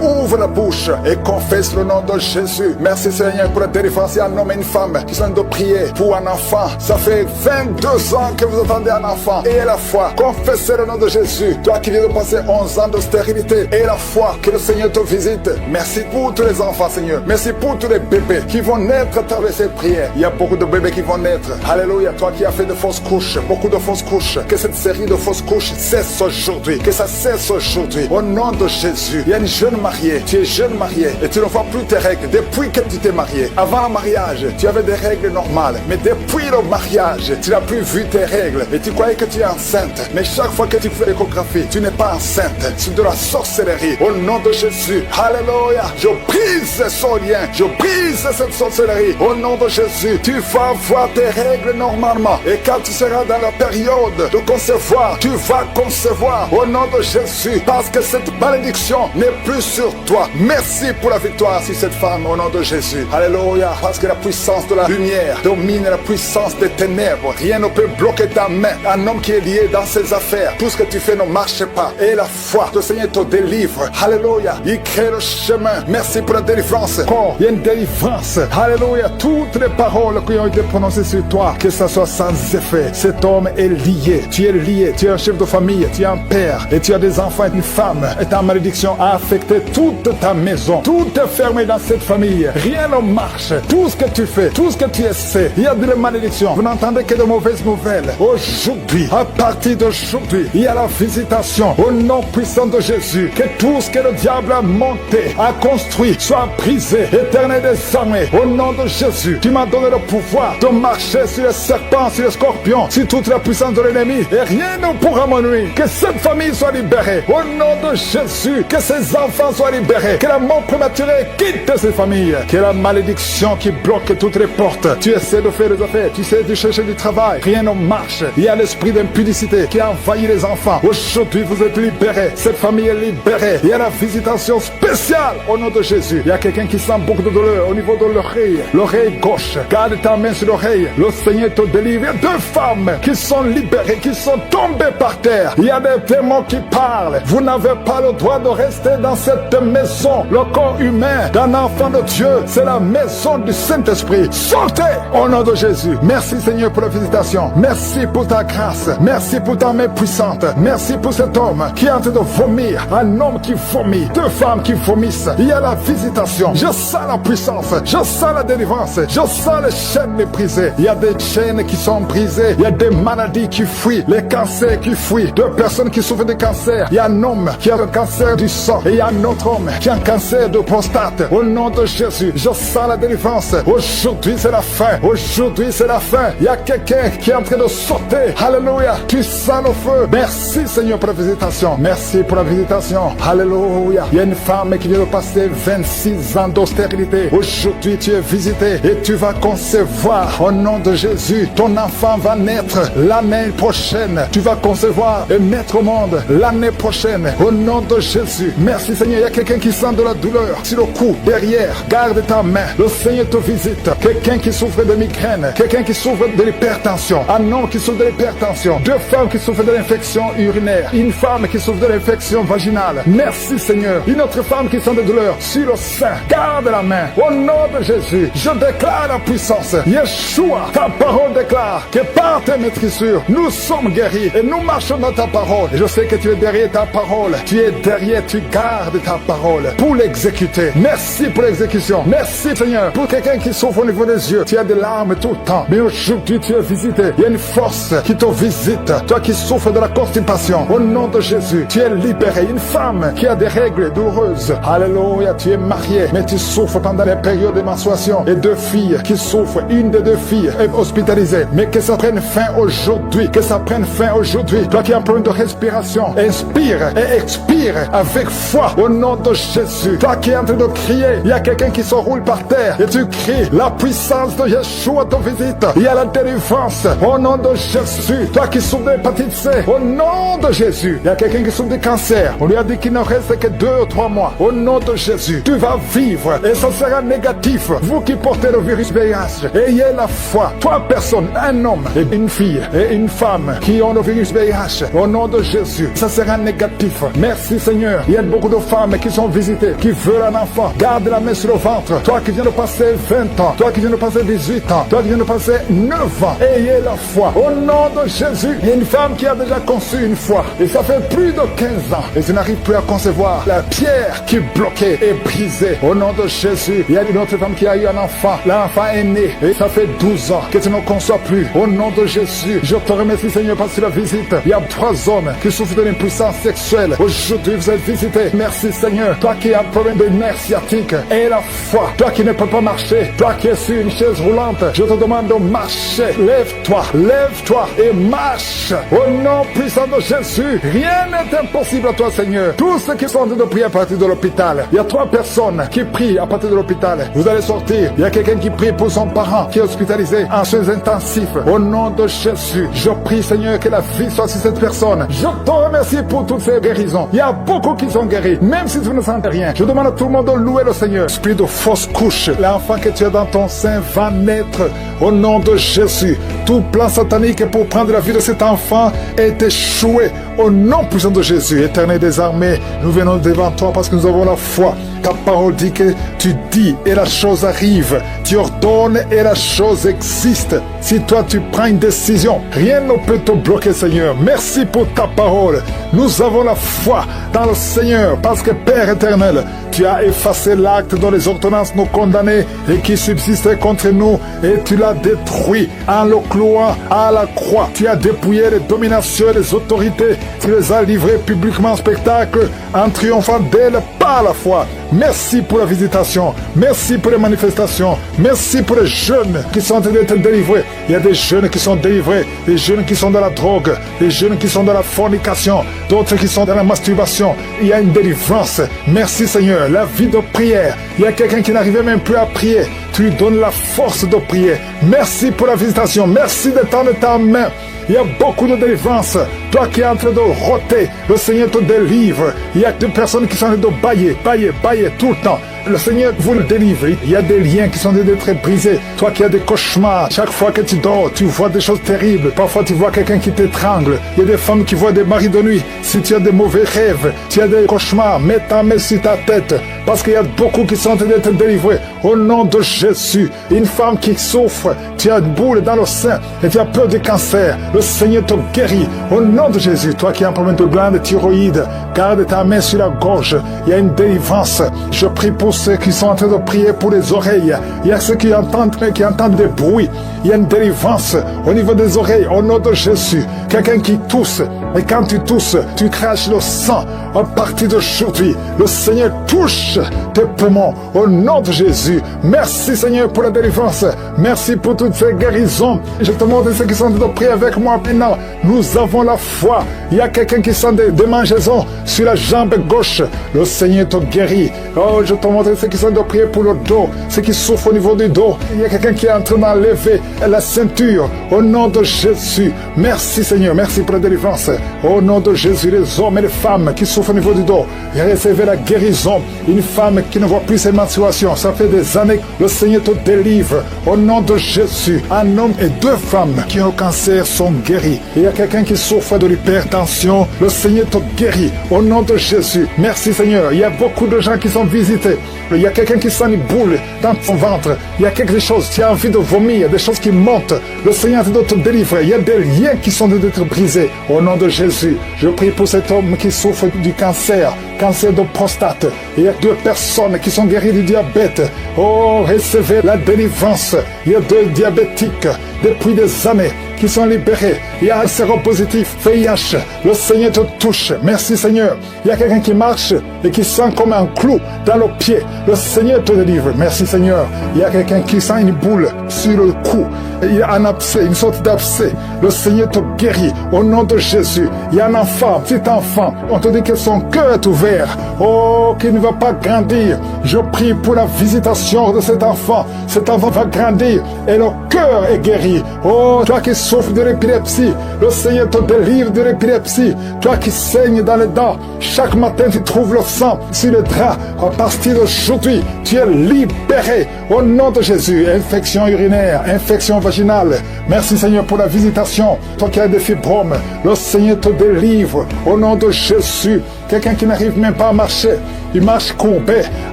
Ouvre la bouche et confesse le nom de Jésus. Merci Seigneur pour la délivrance. Il y a un homme et une femme qui sont de prier pour un enfant. Ça fait 22 ans que vous attendez un enfant. Et la foi. Confessez le nom de Jésus. Toi qui viens de passer 11 ans de stérilité. Et la foi. Que le Seigneur te visite. Merci pour tous les enfants Seigneur. Merci pour tous les bébés qui vont naître à travers ces prières. Il y a beaucoup de bébés qui vont naître. Alléluia. Toi qui as fait de fausses couches. Beaucoup de fausses couches. Que cette série de fausses couches cesse aujourd'hui. Que ça cesse aujourd'hui. Au nom de Jésus. Il y a une jeune mariée. Tu es jeune mariée. Et tu ne vois plus tes règles. Depuis que tu t'es marié. Avant le mariage, tu avais des règles normales. Mais depuis le mariage, tu n'as plus vu tes règles. Et tu croyais que tu es enceinte. Mais chaque fois que tu fais l'échographie, tu n'es pas enceinte. C'est de la sorcellerie. Au nom de Jésus. Alléluia. Je brise ce lien. Je brise cette sorcellerie. Au nom de Jésus. Tu vas voir tes règles normalement. Et quand tu seras dans la période de concevoir, tu vas concevoir. Au nom de Jésus. Parce que cette malédiction n'est plus sur toi. Merci pour la victoire sur cette femme. Au nom de Jésus. Alléluia. Parce que la puissance de la lumière domine la puissance des ténèbres. Rien ne peut bloquer ta main. Un homme qui est lié dans ses affaires. Tout ce que tu fais ne marche pas. Et la foi, le Seigneur te délivre. Alléluia. Il crée le chemin. Merci pour la délivrance. Oh, il y a une délivrance. Alléluia. Toutes les paroles qui ont été prononcées sur toi, que ça soit sans effet. Cet homme est lié. Tu es lié. Tu es un chef de famille. Tu es un père. Et tu as des enfants et une femme. Et ta malédiction a affecté toute ta maison. Tout est fermé dans cette famille. Rien ne marche. Tout ce que tu fais, tout ce que tu essaies, il y a de la malédiction. Vous n'entendez que de mauvaises nouvelles. Aujourd'hui, à partir d'aujourd'hui, il y a la visitation au nom puissant de Jésus. Que tout ce que le diable a monté, a construit, soit brisé. Éternel des armées, au nom de Jésus, tu m'as donné le pouvoir de marcher sur les serpents, sur les scorpions, sur toute la puissance de l'ennemi. Et rien ne pourra me nuire. Que cette famille soit libérée. Au nom de Jésus, que ses enfants soient libérés. Que la mort prématurée quitte ces familles. Que la malédiction qui bloque toutes les portes. Tu essaies de faire des affaires, tu essaies de chercher du travail. Rien ne marche. Il y a l'esprit d'impudicité qui a envahi les enfants. Aujourd'hui, vous êtes libérés. Cette famille est libérée. Il y a la visitation spéciale au nom de Jésus. Il y a quelqu'un qui sent beaucoup de douleur au niveau de l'oreille. L'oreille gauche. Garde ta main sur l'oreille. Le Seigneur te délivre. Il y a 2 femmes qui sont libérées, qui sont tombées par terre. Il y a des démons qui parlent. Vous n'avez pas le droit de rester dans cette maison. Le corps humain d'un enfant de Dieu, c'est la maison du Saint-Esprit. Sortez au nom de Jésus. Merci Seigneur pour la visitation. Merci pour ta grâce. Merci pour ta main puissante. Merci pour cet homme qui est en train de vomir. Un homme qui vomit. 2 femmes qui vomissent. Il y a la visitation. Je sens la puissance. Je sens la délivrance. Je sens les chaînes brisées. Il y a des chaînes qui sont brisées. Il y a des maladies qui fuient. Les cancers qui fuient. 2 personnes qui souffrent de cancer. Il y a un homme qui a un cancer du sang. Et il y a un autre homme qui a un cancer de prostate. Au nom de Jésus, je sens la délivrance. Aujourd'hui, c'est la fin. Aujourd'hui, c'est la fin. Il y a quelqu'un qui est en train de sauter. Alléluia. Tu sens le feu. Merci Seigneur pour la visitation. Merci pour la visitation. Alléluia. Il y a une femme qui vient de passer 26 ans d'austérité. Aujourd'hui, tu es visité et tu vas concevoir. Au nom de Jésus, ton enfant va naître l'année prochaine. Tu vas concevoir et naître au monde l'année prochaine. Au nom de Jésus. Merci Seigneur. Il y a quelqu'un qui sent de la douleur sur le cou, derrière. Garde ta main. Le Seigneur te visite. Quelqu'un qui souffre de migraine. Quelqu'un qui souffre de l'hypertension. Un homme qui souffre de l'hypertension. 2 femmes qui souffrent souffre de l'infection urinaire, une femme qui souffre de l'infection vaginale. Merci Seigneur. Une autre femme qui sent des douleurs sur le sein, garde la main. Au nom de Jésus, je déclare la puissance. Yeshua, ta parole déclare que par tes maîtrissures, nous sommes guéris et nous marchons dans ta parole. Et je sais que tu es derrière ta parole. Tu es derrière, tu gardes ta parole pour l'exécuter. Merci pour l'exécution. Merci Seigneur. Pour quelqu'un qui souffre au niveau des yeux, tu as des larmes tout le temps. Mais aujourd'hui, tu es visité. Il y a une force qui te visite. Toi qui souffres de la constipation, au nom de Jésus, tu es libéré. Une femme qui a des règles douloureuses. Alléluia, tu es marié, mais tu souffres pendant les périodes de menstruation. Et 2 filles qui souffrent. Une des 2 filles est hospitalisée. Mais que ça prenne fin aujourd'hui. Que ça prenne fin aujourd'hui. Toi qui as un problème de respiration, inspire et expire avec foi au nom de Jésus. Toi qui es en train de crier, il y a quelqu'un qui se roule par terre et tu cries, la puissance de Yeshua te visite. Il y a la délivrance au nom de Jésus. Toi qui souffres de l'hépatite C, au nom de Jésus. Il y a quelqu'un qui souffre de cancer. On lui a dit qu'il ne reste que 2 ou 3 mois. Au nom de Jésus, tu vas vivre et ça sera négatif. Vous qui portez le virus VIH, ayez la foi. 3 personnes, un homme et une fille et une femme qui ont le virus VIH, au nom de Jésus, ça sera négatif. Merci Seigneur. Il y a beaucoup de femmes qui sont visitées, qui veulent un enfant. Garde la main sur le ventre. Toi qui viens de passer 20 ans, toi qui viens de passer 18 ans, toi qui viens de passer 9 ans, ayez la foi. Au nom de Jésus, il y a une femme qui a déjà conçu une fois. Et ça fait plus de 15 ans. Et tu n'arrives plus à concevoir. La pierre qui bloquait est brisée. Au nom de Jésus, il y a une autre femme qui a eu un enfant. L'enfant est né. Et ça fait 12 ans que tu ne conçois plus. Au nom de Jésus, je te remercie Seigneur parce que la visite. Il y a 3 hommes qui souffrent de l'impuissance sexuelle. Aujourd'hui, vous êtes visités. Merci Seigneur. Toi qui as un problème de nerfs sciatiques, aie la foi. Toi qui ne peux pas marcher, toi qui es sur une chaise roulante, je te demande de marcher. Lève-toi et marche. Au nom puissant de Jésus, rien n'est impossible à toi Seigneur. Tous ceux qui sont en train de prier à partir de l'hôpital, il y a 3 personnes qui prient à partir de l'hôpital. Vous allez sortir. Il y a quelqu'un qui prie pour son parent qui est hospitalisé en soins intensifs. Au nom de Jésus, je prie Seigneur que la vie soit sur cette personne. Je te remercie pour toutes ces guérisons. Il y a beaucoup qui sont guéris, même si tu ne sens rien. Je demande à tout le monde de louer le Seigneur. Esprit de fausse couche, l'enfant que tu as dans ton sein va naître au nom de Jésus. Tout plan satanique pour prendre la vie de cet enfant est échoué au nom puissant de Jésus. Éternel des armées, nous venons devant toi parce que nous avons la foi. Ta parole dit que tu dis et la chose arrive. Tu ordonnes et la chose existe. Si toi tu prends une décision, rien ne peut te bloquer Seigneur. Merci pour ta parole. Nous avons la foi dans le Seigneur parce que Père éternel, tu as effacé l'acte dont les ordonnances nous condamnaient et qui subsistait contre nous et tu l'as détruit en le clouant à la croix. Tu as dépouillé les dominations et les autorités. Tu les as livrées publiquement en spectacle en triomphant d'elles par la foi. Merci pour la visitation. Merci pour les manifestations. Merci pour les jeunes qui sont en train d'être délivrés. Il y a des jeunes qui sont délivrés, des jeunes qui sont dans la drogue, des jeunes qui sont dans la fornication, d'autres qui sont dans la masturbation. Il y a une délivrance. Merci Seigneur. La vie de prière. Il y a quelqu'un qui n'arrivait même plus à prier. Tu lui donnes la force de prier. Merci pour la visitation. Merci de tendre ta main. Il y a beaucoup de délivrance. Toi qui es en train de roter, le Seigneur te délivre. Il y a des personnes qui sont en train de bailler tout le temps. Le Seigneur vous le délivre. Il y a des liens qui sont en train d'être brisés. Toi qui as des cauchemars, chaque fois que tu dors, tu vois des choses terribles. Parfois tu vois quelqu'un qui t'étrangle. Il y a des femmes qui voient des maris de nuit. Si tu as des mauvais rêves, tu as des cauchemars, mets ta main sur ta tête. Parce qu'il y a beaucoup qui sont en train d'être délivrés. Au nom de Jésus, une femme qui souffre, tu as une boule dans le sein et tu as peur du cancer. Le Seigneur te guérit. Au nom de Jésus, toi qui as un problème de glande thyroïde, garde ta main sur la gorge. Il y a une délivrance. Je prie pour ceux qui sont en train de prier pour les oreilles. Il y a ceux qui entendent des bruits. Il y a une délivrance au niveau des oreilles. Au nom de Jésus, quelqu'un qui tousse. Et quand tu tousses, tu craches le sang. À partir d'aujourd'hui, le Seigneur touche tes poumons. Au nom de Jésus. Merci Seigneur pour la délivrance. Merci pour toutes ces guérisons. Je te montre ceux qui sont en train de prier avec moi maintenant. Nous avons la foi. Il y a quelqu'un qui sent des démangeaisons sur la jambe gauche. Le Seigneur te guérit. Oh, je te montre ceux qui sont en train de prier pour le dos. Ceux qui souffrent au niveau du dos. Il y a quelqu'un qui est en train d'enlever la ceinture. Au nom de Jésus. Merci Seigneur. Merci pour la délivrance. Au nom de Jésus, les hommes et les femmes qui souffrent au niveau du dos, il a recevé la guérison. Une femme qui ne voit plus ses menstruations, ça fait des années, le Seigneur te délivre. Au nom de Jésus, un homme et 2 femmes qui ont le cancer sont guéris. Il y a quelqu'un qui souffre souffre de l'hypertension, le Seigneur te guérit au nom de Jésus. Merci Seigneur. Il y a beaucoup de gens qui sont visités. Il y a quelqu'un qui sent une boule dans son ventre. Il y a quelque chose, tu as envie de vomir, des choses qui montent. Le Seigneur doit te délivrer. Il y a des liens qui sont d'être brisés au nom de Jésus. Je prie pour cet homme qui souffre du cancer de prostate. Il y a 2 personnes qui sont guéries du diabète. Oh, recevez la délivrance. Il y a 2 diabétiques depuis des années qui sont libérés. Il y a un séropositif, VIH. Le Seigneur te touche. Merci Seigneur. Il y a quelqu'un qui marche et qui sent comme un clou dans le pied. Le Seigneur te délivre. Merci Seigneur. Il y a quelqu'un qui sent une boule sur le cou. Il y a un abcès, une sorte d'abcès. Le Seigneur te guérit au nom de Jésus. Il y a un enfant, petit enfant. On te dit que son cœur est ouvert. Oh, qu'il ne va pas grandir. Je prie pour la visitation de cet enfant. Cet enfant va grandir et le cœur est guéri. Oh, toi qui souffres de l'épilepsie, le Seigneur te délivre de l'épilepsie. Toi qui saignes dans les dents, chaque matin tu trouves le sang sur le drap. À partir d'aujourd'hui, tu es libéré au nom de Jésus. Infection urinaire, infection vaginale. Merci Seigneur pour la visitation. Toi qui as des fibromes, le Seigneur te délivre au nom de Jésus. Quelqu'un qui n'arrive même pas à marcher, il marche courbé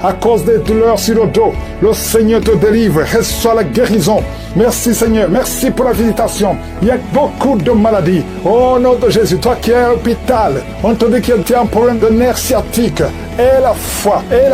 à cause des douleurs sur le dos. Le Seigneur te délivre, reçois la guérison. Merci Seigneur, merci pour la visitation. Il y a beaucoup de maladies. Au nom de Jésus, toi qui es à l'hôpital, on te dit qu'il y a un problème de nerf sciatique. Et la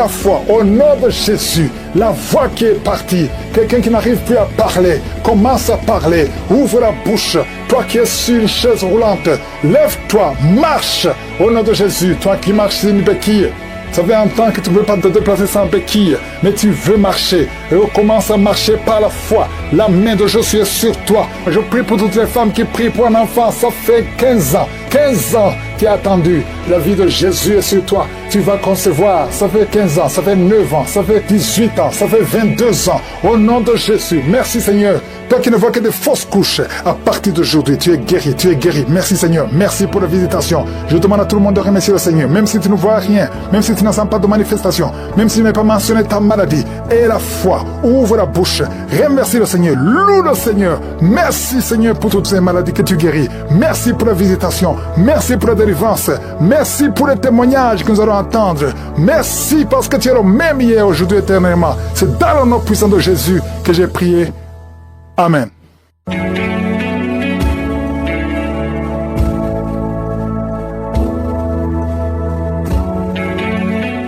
foi, au nom de Jésus, la voix qui est partie, quelqu'un qui n'arrive plus à parler, commence à parler, ouvre la bouche. Toi qui es sur une chaise roulante, lève-toi, marche au nom de Jésus. Toi qui marches sur une béquille, ça fait un temps que tu ne veux pas te déplacer sans béquille, mais tu veux marcher. Et on commence à marcher par la foi. La main de Jésus est sur toi. Je prie pour toutes les femmes qui prient pour un enfant. Ça fait 15 ans. 15 ans tu as attendu. La vie de Jésus est sur toi. Tu vas concevoir. Ça fait 15 ans, ça fait 9 ans, ça fait 18 ans, ça fait 22 ans. Au nom de Jésus, merci Seigneur. Toi qui ne vois que des fausses couches, à partir d'aujourd'hui, tu es guéri, tu es guéri. Merci Seigneur, merci pour la visitation. Je demande à tout le monde de remercier le Seigneur, même si tu ne vois rien, même si tu n'en sens pas de manifestation, même si tu n'as pas mentionné ta maladie. Et la foi, ouvre la bouche, remercie le Seigneur, loue le Seigneur. Merci Seigneur pour toutes ces maladies que tu guéris. Merci pour la visitation, merci pour la délivrance, merci pour les témoignages que nous allons entendre. Merci parce que tu es le même hier, aujourd'hui, éternellement. C'est dans le nom puissant de Jésus que j'ai prié. Amen.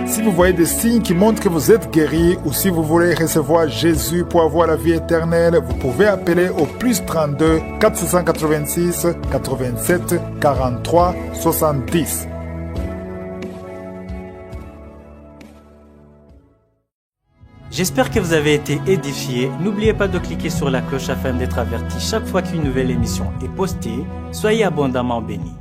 Si vous voyez des signes qui montrent que vous êtes guéri ou si vous voulez recevoir Jésus pour avoir la vie éternelle, vous pouvez appeler au plus 32 486 87 43 70. J'espère que vous avez été édifiés. N'oubliez pas de cliquer sur la cloche afin d'être averti chaque fois qu'une nouvelle émission est postée. Soyez abondamment bénis.